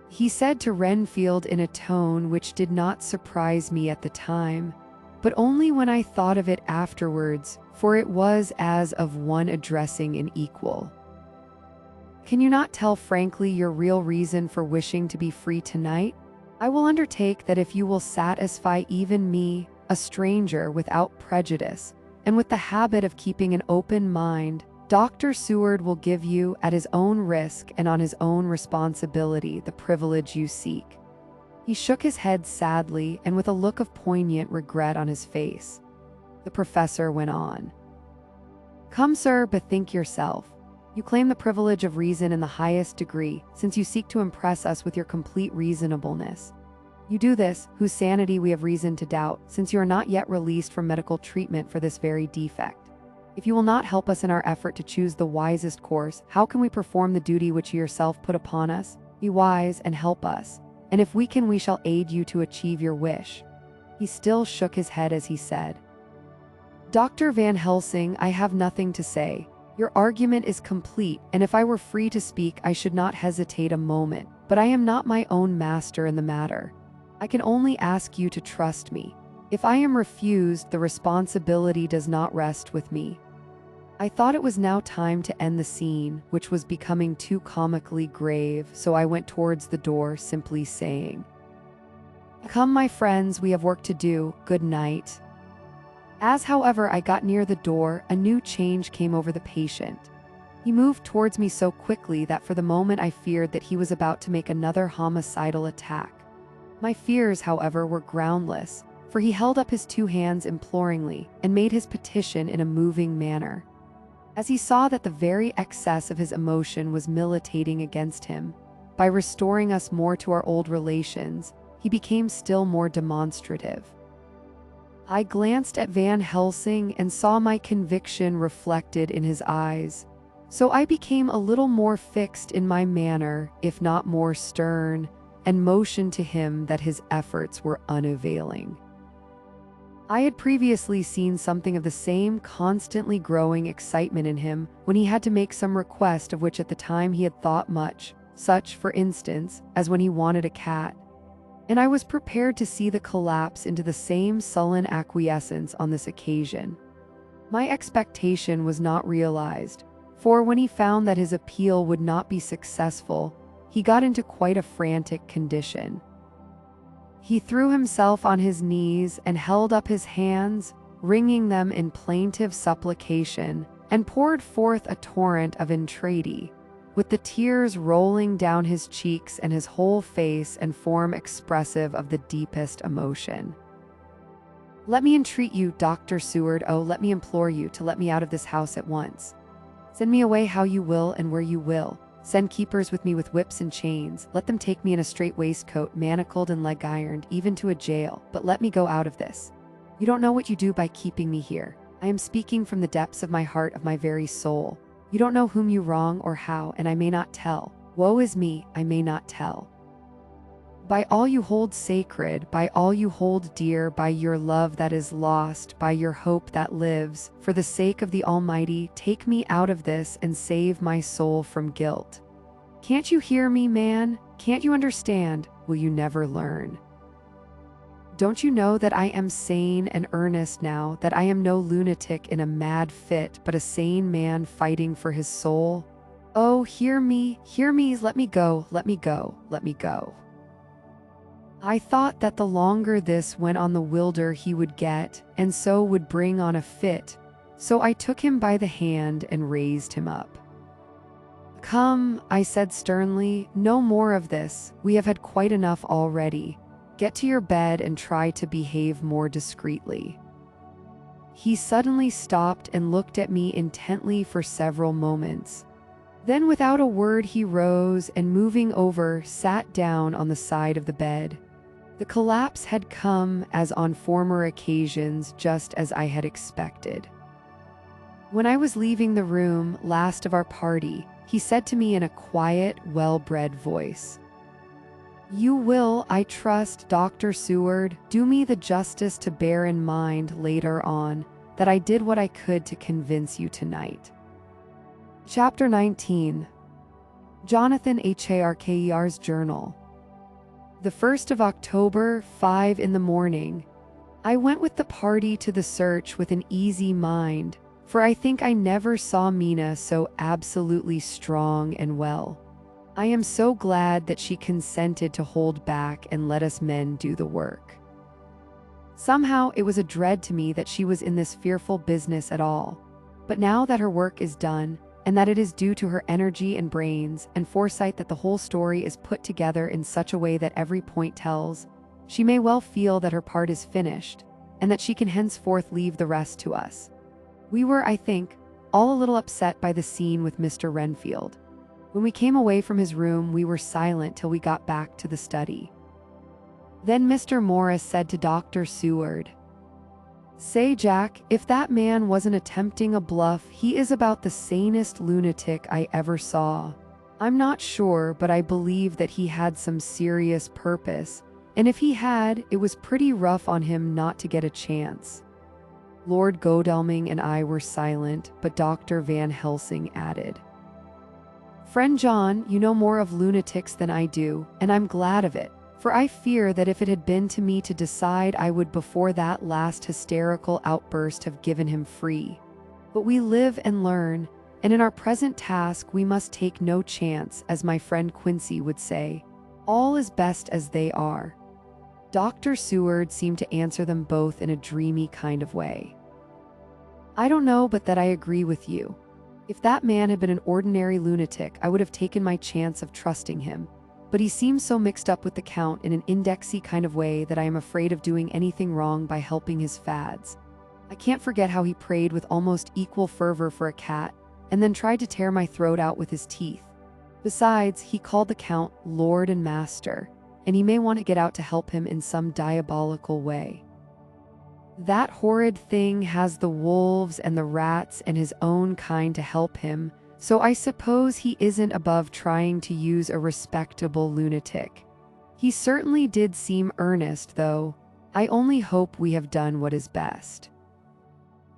He said to Renfield in a tone which did not surprise me at the time, but only when I thought of it afterwards, for it was as of one addressing an equal. Can you not tell frankly your real reason for wishing to be free tonight? I will undertake that if you will satisfy even me, a stranger without prejudice, and with the habit of keeping an open mind, Dr. Seward will give you, at his own risk and on his own responsibility, the privilege you seek. He shook his head sadly and with a look of poignant regret on his face. The professor went on. Come, sir, bethink yourself. You claim the privilege of reason in the highest degree, since you seek to impress us with your complete reasonableness. You do this, whose sanity we have reason to doubt, since you are not yet released from medical treatment for this very defect. If you will not help us in our effort to choose the wisest course, how can we perform the duty which you yourself put upon us? Be wise and help us, and if we can, we shall aid you to achieve your wish. He still shook his head as he said, Dr. Van Helsing, I have nothing to say. Your argument is complete, and if I were free to speak, I should not hesitate a moment, but I am not my own master in the matter. I can only ask you to trust me. If I am refused, the responsibility does not rest with me. I thought it was now time to end the scene, which was becoming too comically grave, so I went towards the door, simply saying, Come, my friends, we have work to do. Good night. As, however, I got near the door, a new change came over the patient. He moved towards me so quickly that for the moment I feared that he was about to make another homicidal attack. My fears, however, were groundless, for he held up his two hands imploringly and made his petition in a moving manner. As he saw that the very excess of his emotion was militating against him, by restoring us more to our old relations, he became still more demonstrative. I glanced at Van Helsing and saw my conviction reflected in his eyes, so I became a little more fixed in my manner, if not more stern, and motioned to him that his efforts were unavailing. I had previously seen something of the same constantly growing excitement in him when he had to make some request of which at the time he had thought much, such, for instance, as when he wanted a cat. And I was prepared to see the collapse into the same sullen acquiescence on this occasion. My expectation was not realized, for when he found that his appeal would not be successful, he got into quite a frantic condition. He threw himself on his knees and held up his hands, wringing them in plaintive supplication, and poured forth a torrent of entreaty. with the tears rolling down his cheeks and his whole face and form expressive of the deepest emotion. "Let me entreat you, Dr. Seward, oh, let me implore you to let me out of this house at once. Send me away how you will and where you will. Send keepers with me with whips and chains. Let them take me in a strait waistcoat, manacled and leg-ironed, even to a jail, but let me go out of this. You don't know what you do by keeping me here. I am speaking from the depths of my heart, of my very soul. You don't know whom you wrong or how, and I may not tell. Woe is me, I may not tell. By all you hold sacred, by all you hold dear, by your love that is lost, by your hope that lives, for the sake of the Almighty, take me out of this and save my soul from guilt. Can't you hear me, man? Can't you understand? Will you never learn? Don't you know that I am sane and earnest now, that I am no lunatic in a mad fit, but a sane man fighting for his soul? Oh, hear me, let me go, let me go, let me go." I thought that the longer this went on, the wilder he would get, and so would bring on a fit. So I took him by the hand and raised him up. "Come," I said sternly, "no more of this. We have had quite enough already. Get to your bed and try to behave more discreetly." He suddenly stopped and looked at me intently for several moments. Then without a word he rose and, moving over, sat down on the side of the bed. The collapse had come, as on former occasions, just as I had expected. When I was leaving the room, last of our party, he said to me in a quiet, well-bred voice, "You will, I trust, Dr. Seward, do me the justice to bear in mind later on that I did what I could to convince you tonight." Chapter 19. Jonathan Harker's Journal. The 1st of October, 5 in the morning. I went with the party to the search with an easy mind, for I think I never saw Mina so absolutely strong and well. I am so glad that she consented to hold back and let us men do the work. Somehow it was a dread to me that she was in this fearful business at all. But now that her work is done, and that it is due to her energy and brains and foresight that the whole story is put together in such a way that every point tells, she may well feel that her part is finished, and that she can henceforth leave the rest to us. We were, I think, all a little upset by the scene with Mr. Renfield. When we came away from his room, we were silent till we got back to the study. Then Mr. Morris said to Dr. Seward, "Say, Jack, if that man wasn't attempting a bluff, he is about the sanest lunatic I ever saw. I'm not sure, but I believe that he had some serious purpose, and if he had, it was pretty rough on him not to get a chance." Lord Godalming and I were silent, but Dr. Van Helsing added, "Friend John, you know more of lunatics than I do, and I'm glad of it, for I fear that if it had been to me to decide, I would before that last hysterical outburst have given him free. But we live and learn, and in our present task we must take no chance, as my friend Quincy would say. All is best as they are." Dr. Seward seemed to answer them both in a dreamy kind of way. "I don't know but that I agree with you. If that man had been an ordinary lunatic, I would have taken my chance of trusting him. But he seems so mixed up with the Count in an indexy kind of way that I am afraid of doing anything wrong by helping his fads. I can't forget how he prayed with almost equal fervor for a cat, and then tried to tear my throat out with his teeth. Besides, he called the Count Lord and Master, and he may want to get out to help him in some diabolical way. That horrid thing has the wolves and the rats and his own kind to help him, so I suppose he isn't above trying to use a respectable lunatic. He certainly did seem earnest, though. I only hope we have done what is best.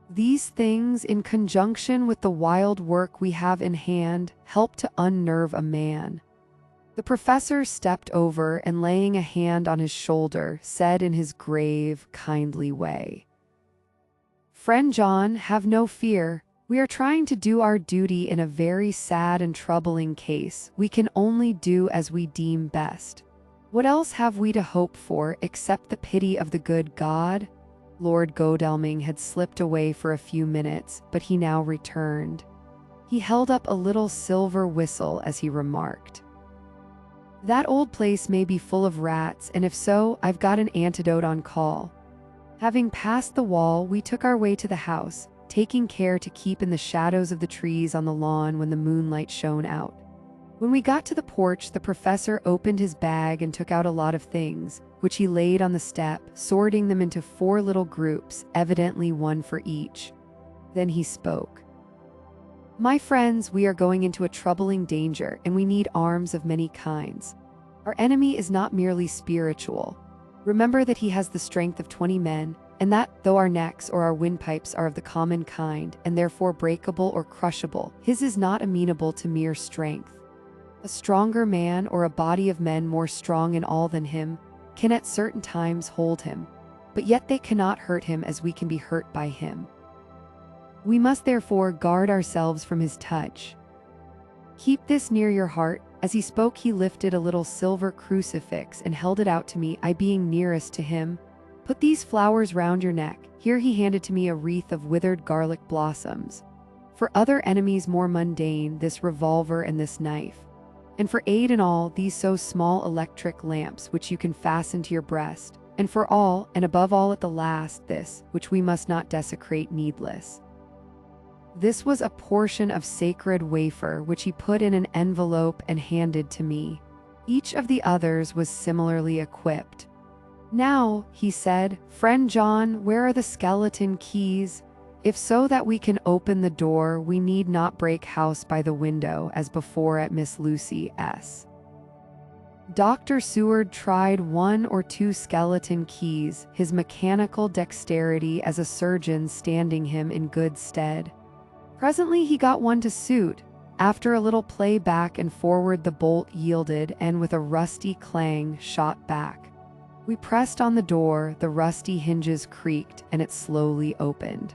These things, in conjunction with the wild work we have in hand, help to unnerve a man." The professor stepped over and, laying a hand on his shoulder, said in his grave, kindly way, "Friend John, have no fear. We are trying to do our duty in a very sad and troubling case. We can only do as we deem best. What else have we to hope for except the pity of the good God?" Lord Godalming had slipped away for a few minutes, but he now returned. He held up a little silver whistle as he remarked, "That old place may be full of rats, and if so, I've got an antidote on call." Having passed the wall, we took our way to the house, taking care to keep in the shadows of the trees on the lawn when the moonlight shone out. When we got to the porch, the professor opened his bag and took out a lot of things, which he laid on the step, sorting them into 4 little groups, evidently one for each. Then he spoke. "My friends, we are going into a troubling danger, and we need arms of many kinds. Our enemy is not merely spiritual. Remember that he has the strength of 20 men, and that, though our necks or our windpipes are of the common kind, and therefore breakable or crushable, his is not amenable to mere strength. A stronger man, or a body of men more strong in all than him, can at certain times hold him, but yet they cannot hurt him as we can be hurt by him. We must therefore guard ourselves from his touch. Keep this near your heart." As he spoke, he lifted a little silver crucifix and held it out to me, I being nearest to him. "Put these flowers round your neck." Here he handed to me a wreath of withered garlic blossoms. "For other enemies more mundane, this revolver and this knife. And for aid in all, these so small electric lamps which you can fasten to your breast. And for all, and above all at the last, this, which we must not desecrate needless." This was a portion of sacred wafer which he put in an envelope and handed to me. Each of the others was similarly equipped. "Now," he said, "friend John, where are the skeleton keys? If so that we can open the door, we need not break house by the window as before at Miss Lucy's." Dr. Seward tried 1 or 2 skeleton keys, his mechanical dexterity as a surgeon standing him in good stead. Presently he got one to suit. After a little play back and forward, the bolt yielded and with a rusty clang shot back. We pressed on the door, the rusty hinges creaked, and it slowly opened.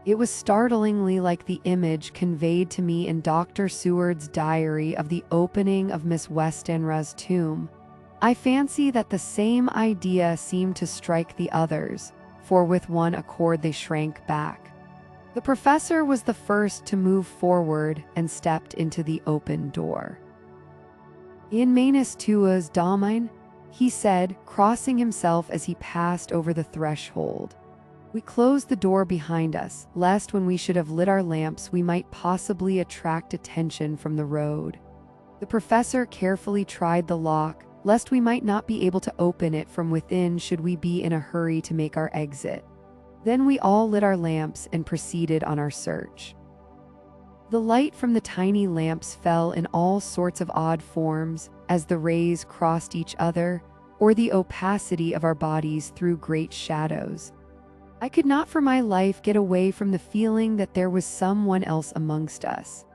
It was startlingly like the image conveyed to me in Dr. Seward's diary of the opening of Miss Westenra's tomb. I fancy that the same idea seemed to strike the others, for with one accord they shrank back. The professor was the first to move forward and stepped into the open door. "In menis tuas domine," he said, crossing himself as he passed over the threshold. We closed the door behind us, lest when we should have lit our lamps we might possibly attract attention from the road. The professor carefully tried the lock, lest we might not be able to open it from within should we be in a hurry to make our exit. Then we all lit our lamps and proceeded on our search. The light from the tiny lamps fell in all sorts of odd forms, as the rays crossed each other, or the opacity of our bodies threw great shadows. I could not for my life get away from the feeling that there was someone else amongst us.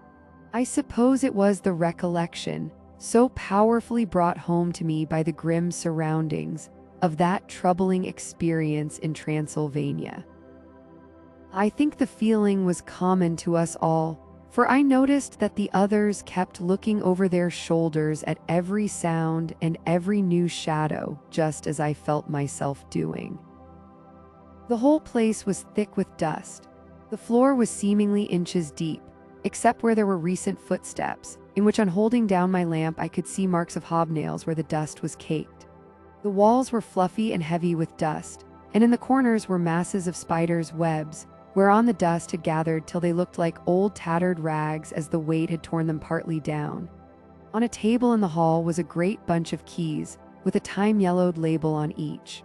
I suppose it was the recollection, so powerfully brought home to me by the grim surroundings, of that troubling experience in Transylvania. I think the feeling was common to us all, for I noticed that the others kept looking over their shoulders at every sound and every new shadow, just as I felt myself doing. The whole place was thick with dust. The floor was seemingly inches deep, except where there were recent footsteps, in which on holding down my lamp I could see marks of hobnails where the dust was caked. The walls were fluffy and heavy with dust, and in the corners were masses of spiders' webs, whereon the dust had gathered till they looked like old tattered rags as the weight had torn them partly down. On a table in the hall was a great bunch of keys, with a time-yellowed label on each.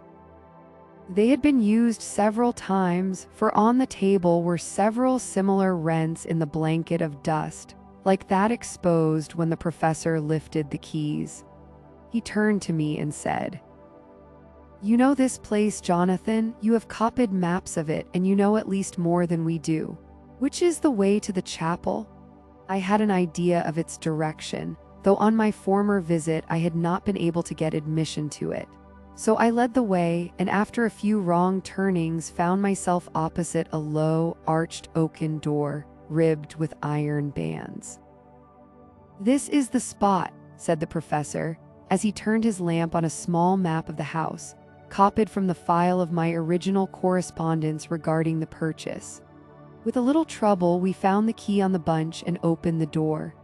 They had been used several times, for on the table were several similar rents in the blanket of dust, like that exposed when the professor lifted the keys. He turned to me and said, "You know this place, Jonathan. You have copied maps of it, and you know at least more than we do. Which is the way to the chapel?" I had an idea of its direction, though on my former visit I had not been able to get admission to it. So I led the way, and after a few wrong turnings found myself opposite a low, arched oaken door, ribbed with iron bands. "This is the spot," said the professor, as he turned his lamp on a small map of the house, copied from the file of my original correspondence regarding the purchase. With a little trouble, we found the key on the bunch and opened the door.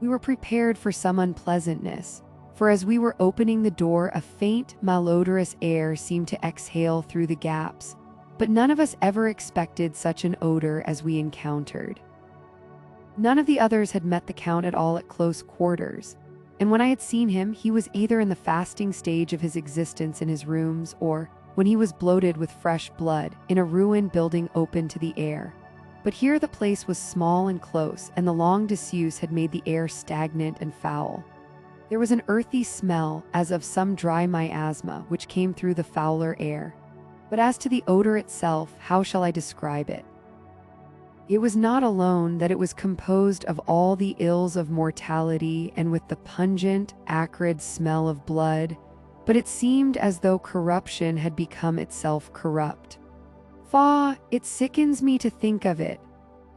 We were prepared for some unpleasantness, for as we were opening the door, a faint, malodorous air seemed to exhale through the gaps, but none of us ever expected such an odor as we encountered. None of the others had met the Count at all at close quarters, and when I had seen him, he was either in the fasting stage of his existence in his rooms or, when he was bloated with fresh blood, in a ruined building open to the air. But here the place was small and close, and the long disuse had made the air stagnant and foul. There was an earthy smell, as of some dry miasma, which came through the fouler air. But as to the odor itself, how shall I describe it? It was not alone that it was composed of all the ills of mortality and with the pungent, acrid smell of blood, but it seemed as though corruption had become itself corrupt. Faugh, it sickens me to think of it.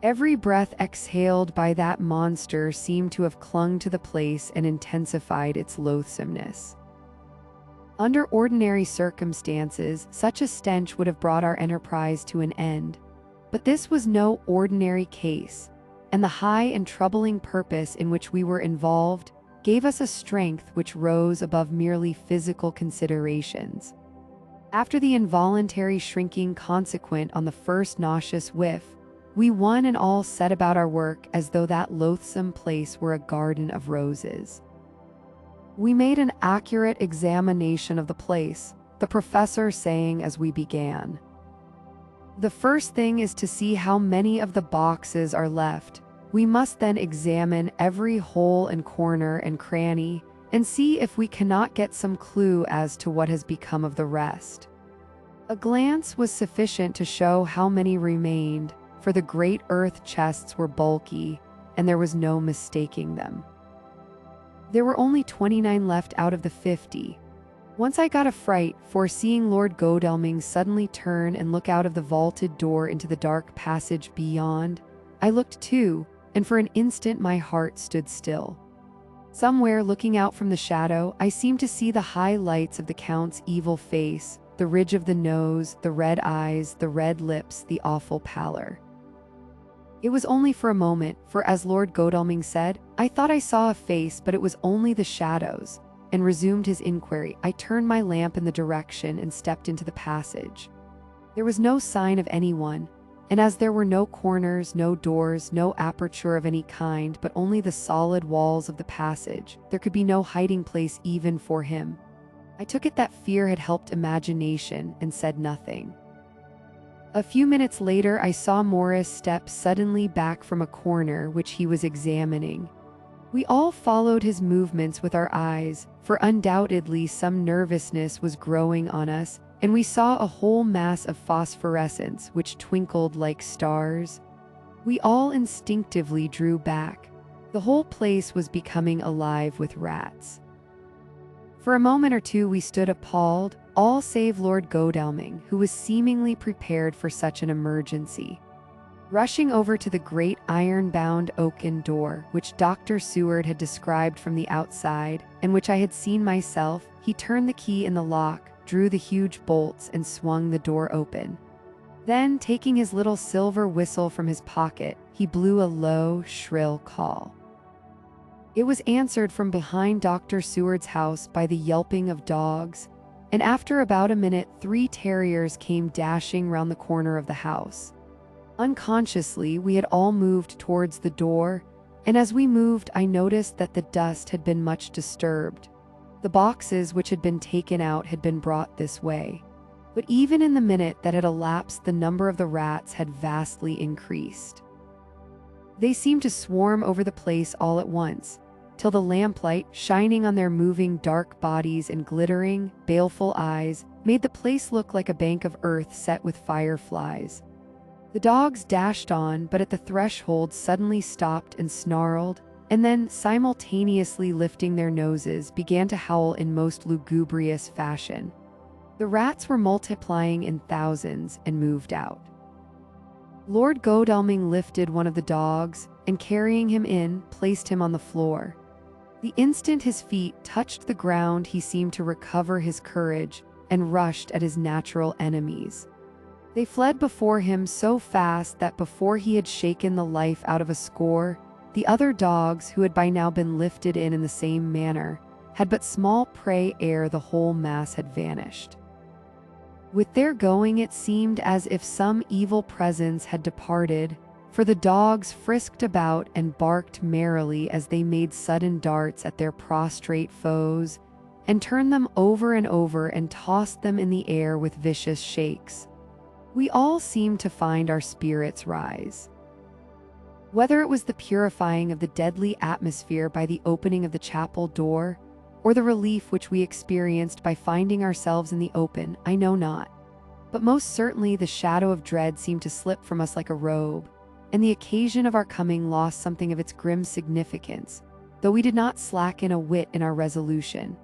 Every breath exhaled by that monster seemed to have clung to the place and intensified its loathsomeness. Under ordinary circumstances, such a stench would have brought our enterprise to an end. But this was no ordinary case, and the high and troubling purpose in which we were involved gave us a strength which rose above merely physical considerations. After the involuntary shrinking consequent on the first nauseous whiff, we one and all set about our work as though that loathsome place were a garden of roses. We made an accurate examination of the place, the professor saying as we began, "The first thing is to see how many of the boxes are left. We must then examine every hole and corner and cranny, and see if we cannot get some clue as to what has become of the rest." A glance was sufficient to show how many remained, for the great earth chests were bulky, and there was no mistaking them. There were only 29 left out of the 50. Once I got a fright, for seeing Lord Godalming suddenly turn and look out of the vaulted door into the dark passage beyond, I looked too, and for an instant my heart stood still. Somewhere looking out from the shadow, I seemed to see the high lights of the Count's evil face, the ridge of the nose, the red eyes, the red lips, the awful pallor. It was only for a moment, for as Lord Godalming said, "I thought I saw a face, but it was only the shadows," and resumed his inquiry. I turned my lamp in the direction and stepped into the passage. There was no sign of anyone, and as there were no corners, no doors, no aperture of any kind, but only the solid walls of the passage, there could be no hiding place even for him. I took it that fear had helped imagination and said nothing. A few minutes later, I saw Morris step suddenly back from a corner which he was examining. We all followed his movements with our eyes, for undoubtedly some nervousness was growing on us, and we saw a whole mass of phosphorescence which twinkled like stars. We all instinctively drew back. The whole place was becoming alive with rats. For a moment or two we stood appalled, all save Lord Godalming, who was seemingly prepared for such an emergency. Rushing over to the great iron-bound oaken door, which Dr. Seward had described from the outside, and which I had seen myself, he turned the key in the lock, drew the huge bolts, and swung the door open. Then, taking his little silver whistle from his pocket, he blew a low, shrill call. It was answered from behind Dr. Seward's house by the yelping of dogs, and after about a minute 3 terriers came dashing round the corner of the house. Unconsciously, we had all moved towards the door, and as we moved I noticed that the dust had been much disturbed. The boxes which had been taken out had been brought this way. But even in the minute that had elapsed, the number of the rats had vastly increased. They seemed to swarm over the place all at once, till the lamplight, shining on their moving dark bodies and glittering, baleful eyes, made the place look like a bank of earth set with fireflies. The dogs dashed on, but at the threshold suddenly stopped and snarled, and then, simultaneously lifting their noses, began to howl in most lugubrious fashion. The rats were multiplying in thousands and moved out. Lord Godalming lifted one of the dogs, and carrying him in, placed him on the floor. The instant his feet touched the ground, he seemed to recover his courage and rushed at his natural enemies. They fled before him so fast that before he had shaken the life out of a score, the other dogs, who had by now been lifted in the same manner, had but small prey ere the whole mass had vanished. With their going, it seemed as if some evil presence had departed, for the dogs frisked about and barked merrily as they made sudden darts at their prostrate foes, and turned them over and over and tossed them in the air with vicious shakes. We all seemed to find our spirits rise. Whether it was the purifying of the deadly atmosphere by the opening of the chapel door, or the relief which we experienced by finding ourselves in the open, I know not. But most certainly the shadow of dread seemed to slip from us like a robe, and the occasion of our coming lost something of its grim significance, though we did not slacken a whit in our resolution.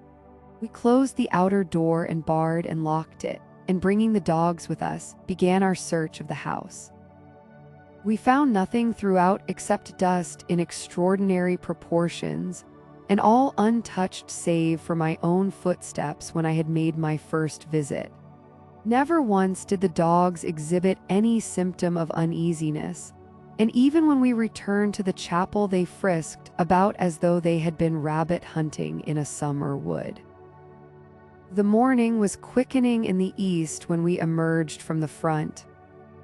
We closed the outer door and barred and locked it, and bringing the dogs with us, began our search of the house. We found nothing throughout except dust in extraordinary proportions, and all untouched save for my own footsteps when I had made my first visit. Never once did the dogs exhibit any symptom of uneasiness, and even when we returned to the chapel they frisked about as though they had been rabbit hunting in a summer wood. The morning was quickening in the east when we emerged from the front.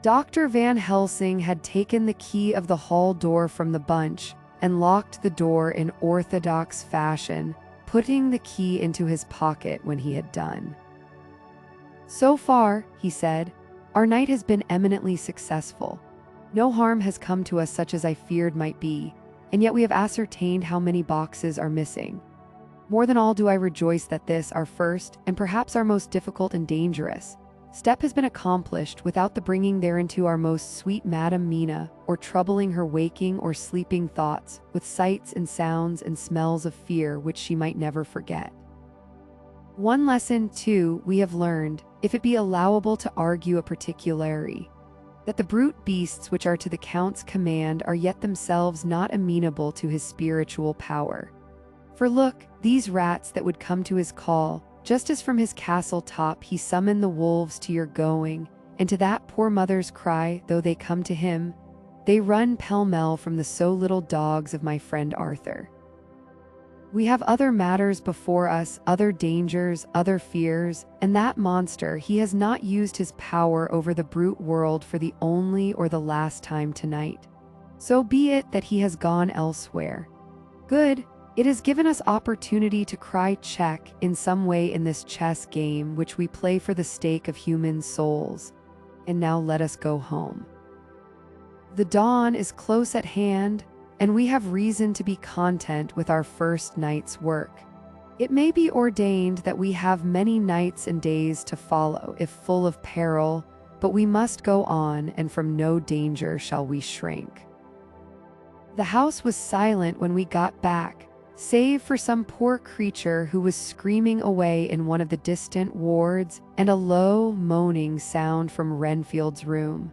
Dr. Van Helsing had taken the key of the hall door from the bunch and locked the door in orthodox fashion, putting the key into his pocket when he had done. "So far," he said, "our night has been eminently successful. No harm has come to us such as I feared might be, and yet we have ascertained how many boxes are missing. More than all do I rejoice that this, our first, and perhaps our most difficult and dangerous, step has been accomplished without the bringing thereinto our most sweet Madam Mina, or troubling her waking or sleeping thoughts with sights and sounds and smells of fear which she might never forget. One lesson, too, we have learned, if it be allowable to argue a particularity, that the brute beasts which are to the Count's command are yet themselves not amenable to his spiritual power. For look, these rats that would come to his call, just as from his castle top he summoned the wolves to your going, and to that poor mother's cry, though they come to him, they run pell-mell from the so little dogs of my friend Arthur. We have other matters before us, other dangers, other fears, and that monster, he has not used his power over the brute world for the only or the last time tonight. So be it that he has gone elsewhere. Good. It has given us opportunity to cry check in some way in this chess game which we play for the stake of human souls. And now let us go home. The dawn is close at hand, and we have reason to be content with our first night's work. It may be ordained that we have many nights and days to follow, if full of peril, but we must go on, and from no danger shall we shrink. The house was silent when we got back, save for some poor creature who was screaming away in one of the distant wards, and a low, moaning sound from Renfield's room.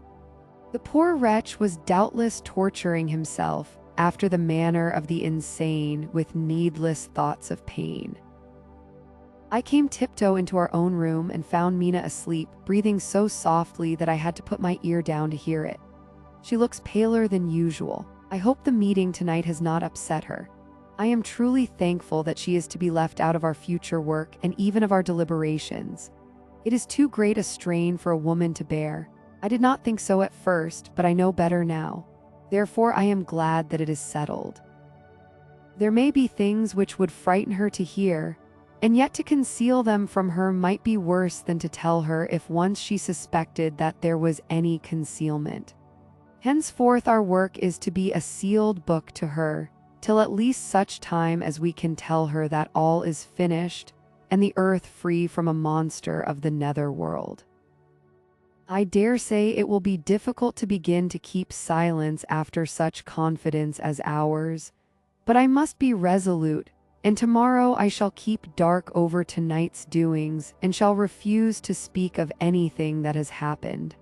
The poor wretch was doubtless torturing himself, after the manner of the insane, with needless thoughts of pain. I came tiptoe into our own room and found Mina asleep, breathing so softly that I had to put my ear down to hear it. She looks paler than usual. I hope the meeting tonight has not upset her. I am truly thankful that she is to be left out of our future work and even of our deliberations. It is too great a strain for a woman to bear. I did not think so at first, but I know better now. Therefore I am glad that it is settled. There may be things which would frighten her to hear, and yet to conceal them from her might be worse than to tell her if once she suspected that there was any concealment. Henceforth our work is to be a sealed book to her, till at least such time as we can tell her that all is finished, and the earth free from a monster of the nether world. I dare say it will be difficult to begin to keep silence after such confidence as ours, but I must be resolute, and tomorrow I shall keep dark over tonight's doings, and shall refuse to speak of anything that has happened.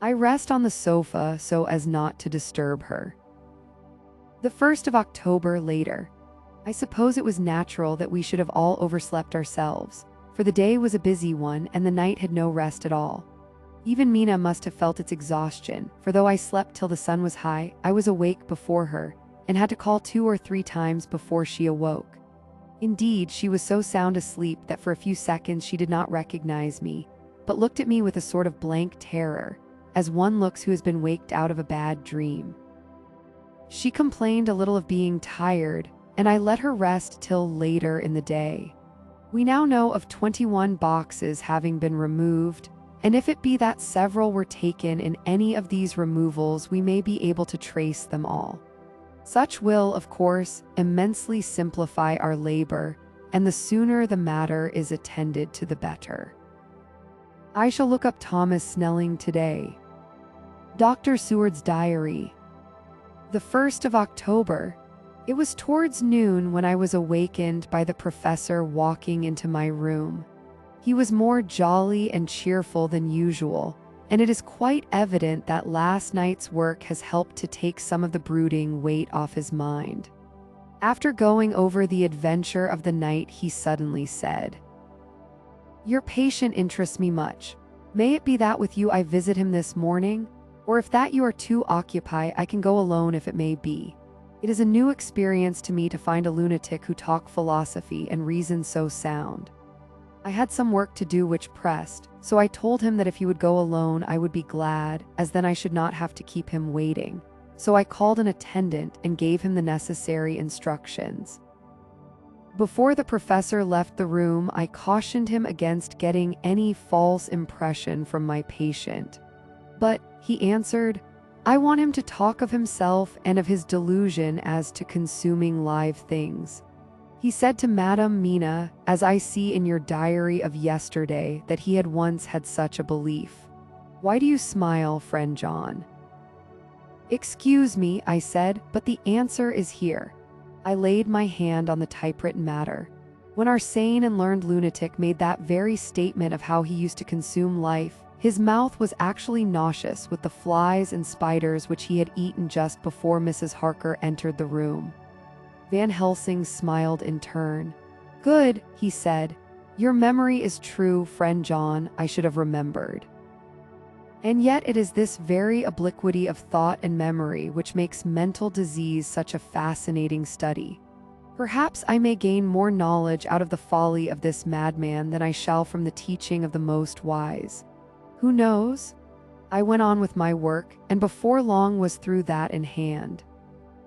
I rest on the sofa so as not to disturb her. The 1st of October later. I suppose it was natural that we should have all overslept ourselves, for the day was a busy one and the night had no rest at all. Even Mina must have felt its exhaustion, for though I slept till the sun was high, I was awake before her, and had to call 2 or 3 times before she awoke. Indeed, she was so sound asleep that for a few seconds she did not recognize me, but looked at me with a sort of blank terror, as one looks who has been waked out of a bad dream. She complained a little of being tired, and I let her rest till later in the day. We now know of 21 boxes having been removed, and if it be that several were taken in any of these removals, we may be able to trace them all. Such will, of course, immensely simplify our labor, and the sooner the matter is attended to, the better. I shall look up Thomas Snelling today. Dr. Seward's diary. The 1st of October. It was towards noon when I was awakened by the professor walking into my room. He was more jolly and cheerful than usual, and it is quite evident that last night's work has helped to take some of the brooding weight off his mind. After going over the adventure of the night, he suddenly said, "Your patient interests me much. May it be that with you I visit him this morning? Or if that you are too occupied, I can go alone if it may be. It is a new experience to me to find a lunatic who talk philosophy and reason so sound." I had some work to do which pressed, so I told him that if he would go alone I would be glad, as then I should not have to keep him waiting. So I called an attendant and gave him the necessary instructions. Before the professor left the room, I cautioned him against getting any false impression from my patient. But, he answered, I want him to talk of himself and of his delusion as to consuming live things. He said to Madame Mina, as I see in your diary of yesterday, that he had once had such a belief. Why do you smile, friend John? Excuse me, I said, but the answer is here. I laid my hand on the typewritten matter. When our sane and learned lunatic made that very statement of how he used to consume life, his mouth was actually nauseous with the flies and spiders which he had eaten just before Mrs. Harker entered the room. Van Helsing smiled in turn. Good, he said. Your memory is true, friend John, I should have remembered. And yet it is this very obliquity of thought and memory which makes mental disease such a fascinating study. Perhaps I may gain more knowledge out of the folly of this madman than I shall from the teaching of the most wise. Who knows? I went on with my work, and before long was through that in hand.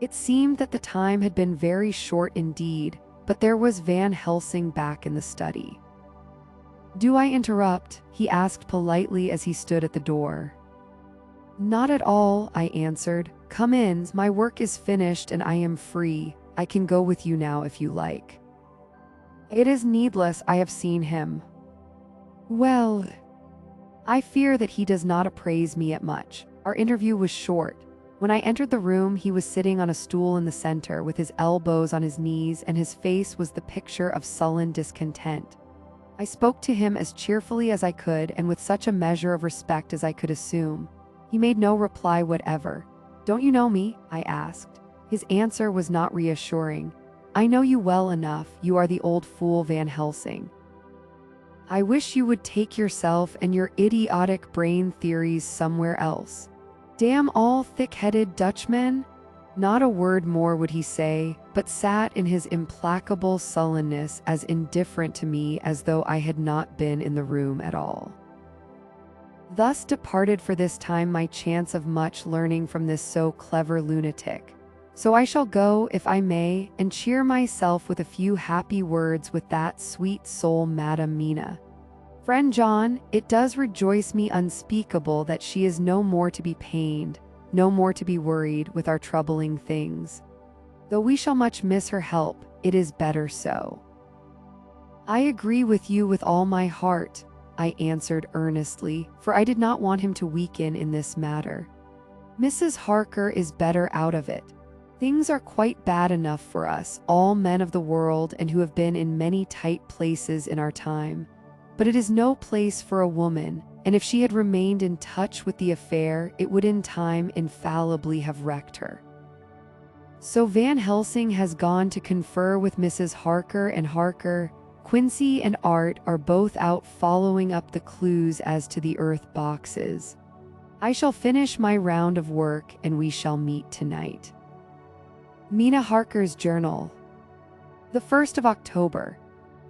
It seemed that the time had been very short indeed, but there was Van Helsing back in the study. Do I interrupt? He asked politely as he stood at the door. Not at all, I answered. Come in, my work is finished and I am free. I can go with you now if you like. It is needless, I have seen him. Well, I fear that he does not appraise me at much. Our interview was short. When I entered the room, he was sitting on a stool in the center with his elbows on his knees, and his face was the picture of sullen discontent. I spoke to him as cheerfully as I could and with such a measure of respect as I could assume. He made no reply whatever. Don't you know me? I asked. His answer was not reassuring. I know you well enough, you are the old fool Van Helsing. I wish you would take yourself and your idiotic brain theories somewhere else. Damn all thick-headed Dutchmen! Not a word more would he say, but sat in his implacable sullenness as indifferent to me as though I had not been in the room at all. Thus departed for this time my chance of much learning from this so clever lunatic. So I shall go, if I may, and cheer myself with a few happy words with that sweet soul Madame Mina. Friend John, it does rejoice me unspeakable that she is no more to be pained, no more to be worried with our troubling things. Though we shall much miss her help, it is better so. I agree with you with all my heart, I answered earnestly, for I did not want him to weaken in this matter. Mrs. Harker is better out of it. Things are quite bad enough for us, all men of the world and who have been in many tight places in our time. But it is no place for a woman, and if she had remained in touch with the affair, it would in time infallibly have wrecked her. So Van Helsing has gone to confer with Mrs. Harker, and Harker, Quincy and Art are both out following up the clues as to the earth boxes. I shall finish my round of work and we shall meet tonight. Mina Harker's journal. The 1st of October.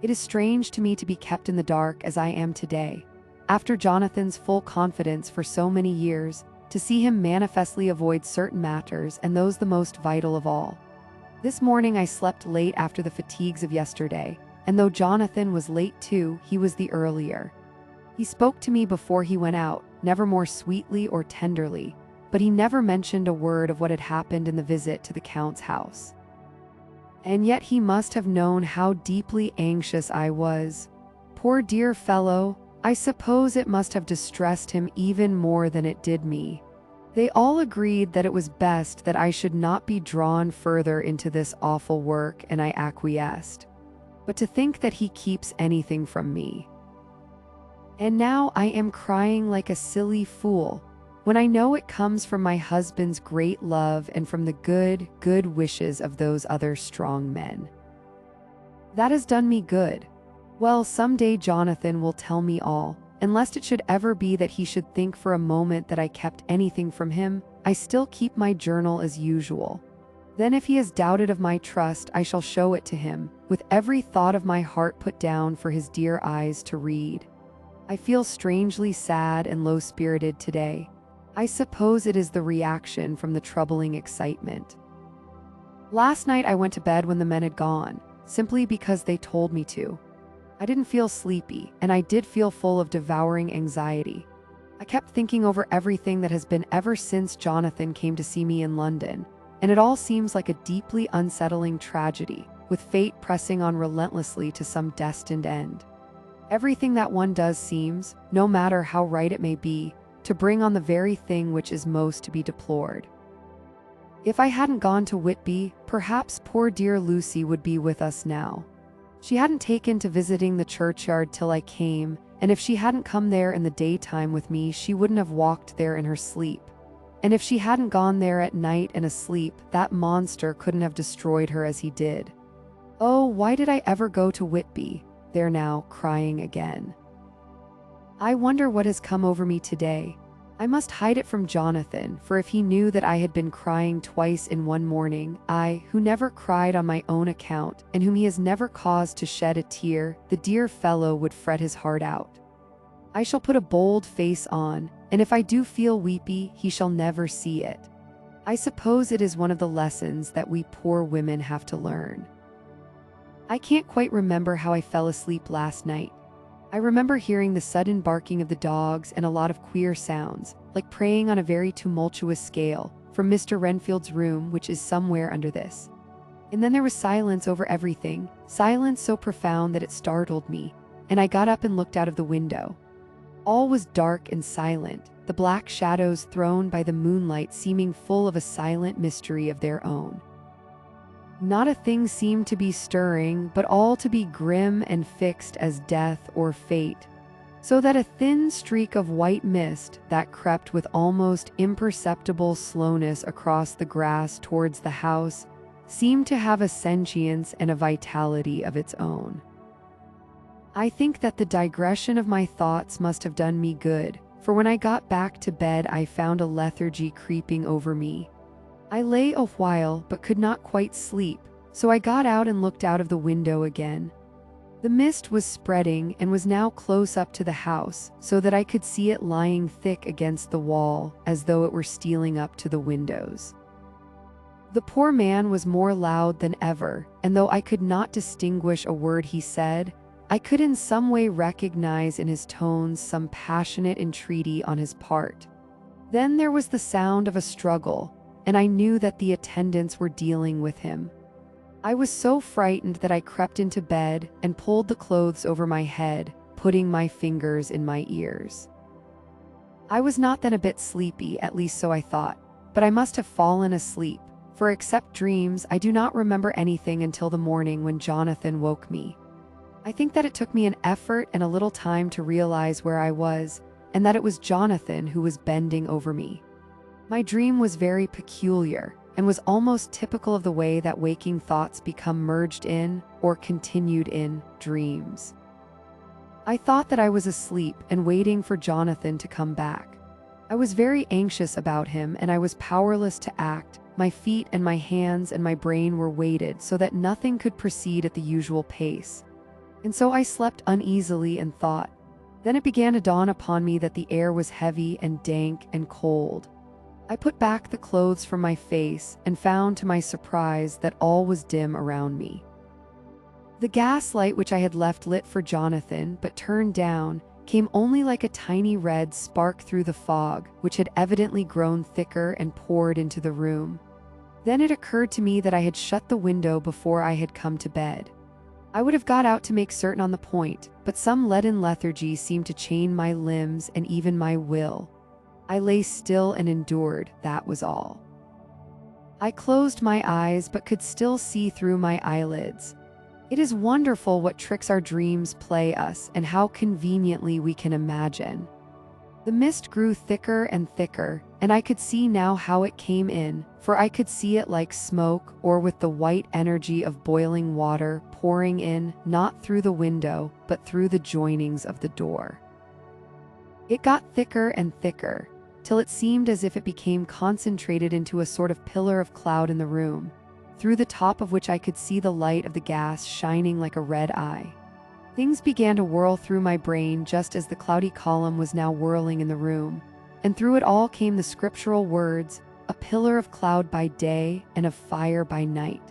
It is strange to me to be kept in the dark as I am today. After Jonathan's full confidence for so many years, to see him manifestly avoid certain matters and those the most vital of all. This morning I slept late after the fatigues of yesterday, and though Jonathan was late too, he was the earlier. He spoke to me before he went out, never more sweetly or tenderly, but he never mentioned a word of what had happened in the visit to the Count's house. And yet he must have known how deeply anxious I was. Poor dear fellow, I suppose it must have distressed him even more than it did me. They all agreed that it was best that I should not be drawn further into this awful work, and I acquiesced. But to think that he keeps anything from me. And now I am crying like a silly fool, when I know it comes from my husband's great love and from the good wishes of those other strong men. That has done me good. Well, someday Jonathan will tell me all, and lest it should ever be that he should think for a moment that I kept anything from him, I still keep my journal as usual. Then if he has doubted of my trust, I shall show it to him, with every thought of my heart put down for his dear eyes to read. I feel strangely sad and low-spirited today. I suppose it is the reaction from the troubling excitement. Last night I went to bed when the men had gone, simply because they told me to. I didn't feel sleepy, and I did feel full of devouring anxiety. I kept thinking over everything that has been ever since Jonathan came to see me in London, and it all seems like a deeply unsettling tragedy, with fate pressing on relentlessly to some destined end. Everything that one does seems, no matter how right it may be, to bring on the very thing which is most to be deplored. If I hadn't gone to Whitby, perhaps poor dear Lucy would be with us now. She hadn't taken to visiting the churchyard till I came, and if she hadn't come there in the daytime with me, she wouldn't have walked there in her sleep. And if she hadn't gone there at night and asleep, that monster couldn't have destroyed her as he did. Oh, why did I ever go to Whitby? There now, crying again. I wonder what has come over me today. I must hide it from Jonathan, for if he knew that I had been crying twice in one morning, I, who never cried on my own account, and whom he has never caused to shed a tear, the dear fellow would fret his heart out. I shall put a bold face on, and if I do feel weepy, he shall never see it. I suppose it is one of the lessons that we poor women have to learn. I can't quite remember how I fell asleep last night. I remember hearing the sudden barking of the dogs and a lot of queer sounds, like praying on a very tumultuous scale, from Mr. Renfield's room, which is somewhere under this. And then there was silence over everything, silence so profound that it startled me, and I got up and looked out of the window. All was dark and silent, the black shadows thrown by the moonlight seeming full of a silent mystery of their own. Not a thing seemed to be stirring, but all to be grim and fixed as death or fate, so that a thin streak of white mist that crept with almost imperceptible slowness across the grass towards the house seemed to have a sentience and a vitality of its own. I think that the digression of my thoughts must have done me good, for when I got back to bed I found a lethargy creeping over me. I lay a while but could not quite sleep, so I got out and looked out of the window again. The mist was spreading and was now close up to the house, so that I could see it lying thick against the wall, as though it were stealing up to the windows. The poor man was more loud than ever, and though I could not distinguish a word he said, I could in some way recognize in his tones some passionate entreaty on his part. Then there was the sound of a struggle, and I knew that the attendants were dealing with him. I was so frightened that I crept into bed and pulled the clothes over my head, putting my fingers in my ears. I was not then a bit sleepy, at least so I thought, but I must have fallen asleep, for except dreams, I do not remember anything until the morning when Jonathan woke me. I think that it took me an effort and a little time to realize where I was, and that it was Jonathan who was bending over me. My dream was very peculiar, and was almost typical of the way that waking thoughts become merged in or continued in dreams. I thought that I was asleep and waiting for Jonathan to come back. I was very anxious about him, and I was powerless to act. My feet and my hands and my brain were weighted so that nothing could proceed at the usual pace. And so I slept uneasily and thought. Then it began to dawn upon me that the air was heavy and dank and cold. I put back the clothes from my face and found to my surprise that all was dim around me. The gas light which I had left lit for Jonathan but turned down came only like a tiny red spark through the fog, which had evidently grown thicker and poured into the room. Then it occurred to me that I had shut the window before I had come to bed. I would have got out to make certain on the point, but some leaden lethargy seemed to chain my limbs and even my will. I lay still and endured, that was all. I closed my eyes but could still see through my eyelids. It is wonderful what tricks our dreams play us and how conveniently we can imagine. The mist grew thicker and thicker, and I could see now how it came in, for I could see it like smoke or with the white energy of boiling water pouring in, not through the window, but through the joinings of the door. It got thicker and thicker, till it seemed as if it became concentrated into a sort of pillar of cloud in the room, through the top of which I could see the light of the gas shining like a red eye. Things began to whirl through my brain just as the cloudy column was now whirling in the room, and through it all came the scriptural words, "A pillar of cloud by day and of fire by night."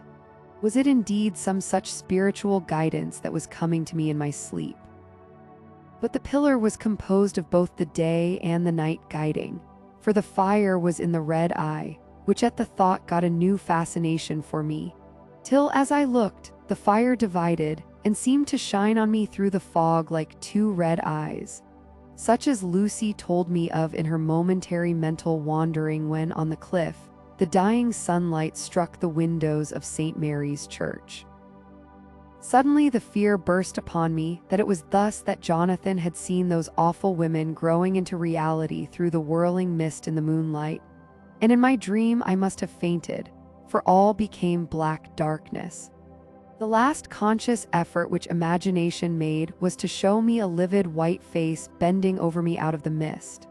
Was it indeed some such spiritual guidance that was coming to me in my sleep? But the pillar was composed of both the day and the night guiding, for the fire was in the red eye, which at the thought got a new fascination for me, till as I looked, the fire divided and seemed to shine on me through the fog like two red eyes, such as Lucy told me of in her momentary mental wandering when, on the cliff, the dying sunlight struck the windows of St. Mary's Church. Suddenly the fear burst upon me that it was thus that Jonathan had seen those awful women growing into reality through the whirling mist in the moonlight, and in my dream I must have fainted, for all became black darkness. The last conscious effort which imagination made was to show me a livid white face bending over me out of the mist.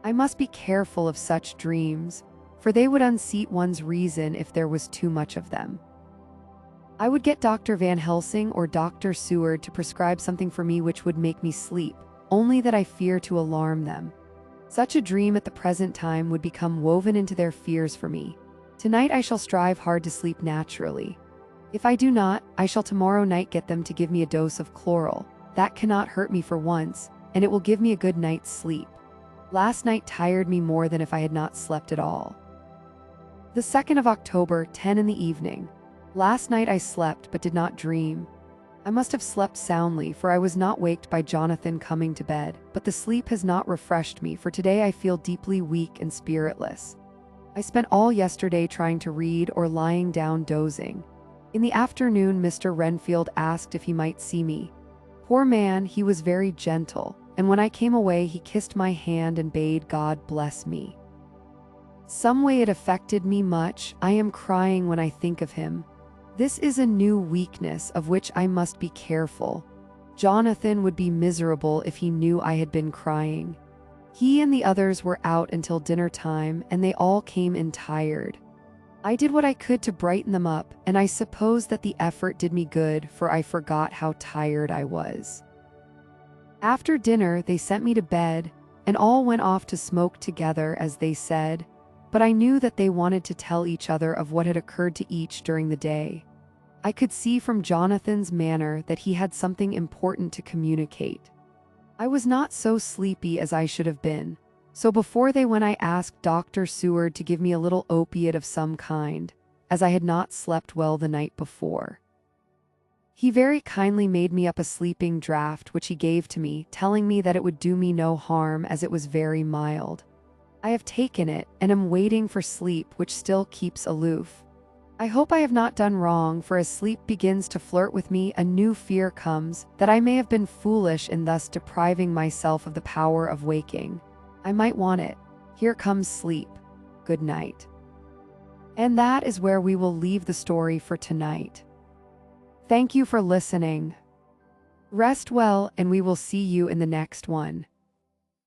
I must be careful of such dreams, for they would unseat one's reason if there was too much of them. I would get Dr. Van Helsing or Dr. Seward to prescribe something for me which would make me sleep, only that I fear to alarm them. Such a dream at the present time would become woven into their fears for me. Tonight I shall strive hard to sleep naturally. If I do not, I shall tomorrow night get them to give me a dose of chloral. That cannot hurt me for once, and it will give me a good night's sleep. Last night tired me more than if I had not slept at all. The 2nd of October, 10 in the evening. Last night I slept but did not dream. I must have slept soundly, for I was not waked by Jonathan coming to bed, but the sleep has not refreshed me, for today I feel deeply weak and spiritless. I spent all yesterday trying to read or lying down dozing. In the afternoon Mr. Renfield asked if he might see me. Poor man, he was very gentle, and when I came away he kissed my hand and bade God bless me. Some way it affected me much. I am crying when I think of him. This is a new weakness of which I must be careful. Jonathan would be miserable if he knew I had been crying. He and the others were out until dinner time, and they all came in tired. I did what I could to brighten them up, and I suppose that the effort did me good, for I forgot how tired I was. After dinner they sent me to bed, and all went off to smoke together, as they said, but I knew that they wanted to tell each other of what had occurred to each during the day. I could see from Jonathan's manner that he had something important to communicate. I was not so sleepy as I should have been, so before they went I asked Dr. Seward to give me a little opiate of some kind, as I had not slept well the night before. He very kindly made me up a sleeping draught which he gave to me, telling me that it would do me no harm as it was very mild. I have taken it, and am waiting for sleep, which still keeps aloof. I hope I have not done wrong, for as sleep begins to flirt with me, a new fear comes, that I may have been foolish in thus depriving myself of the power of waking. I might want it. Here comes sleep. Good night. And that is where we will leave the story for tonight. Thank you for listening. Rest well, and we will see you in the next one.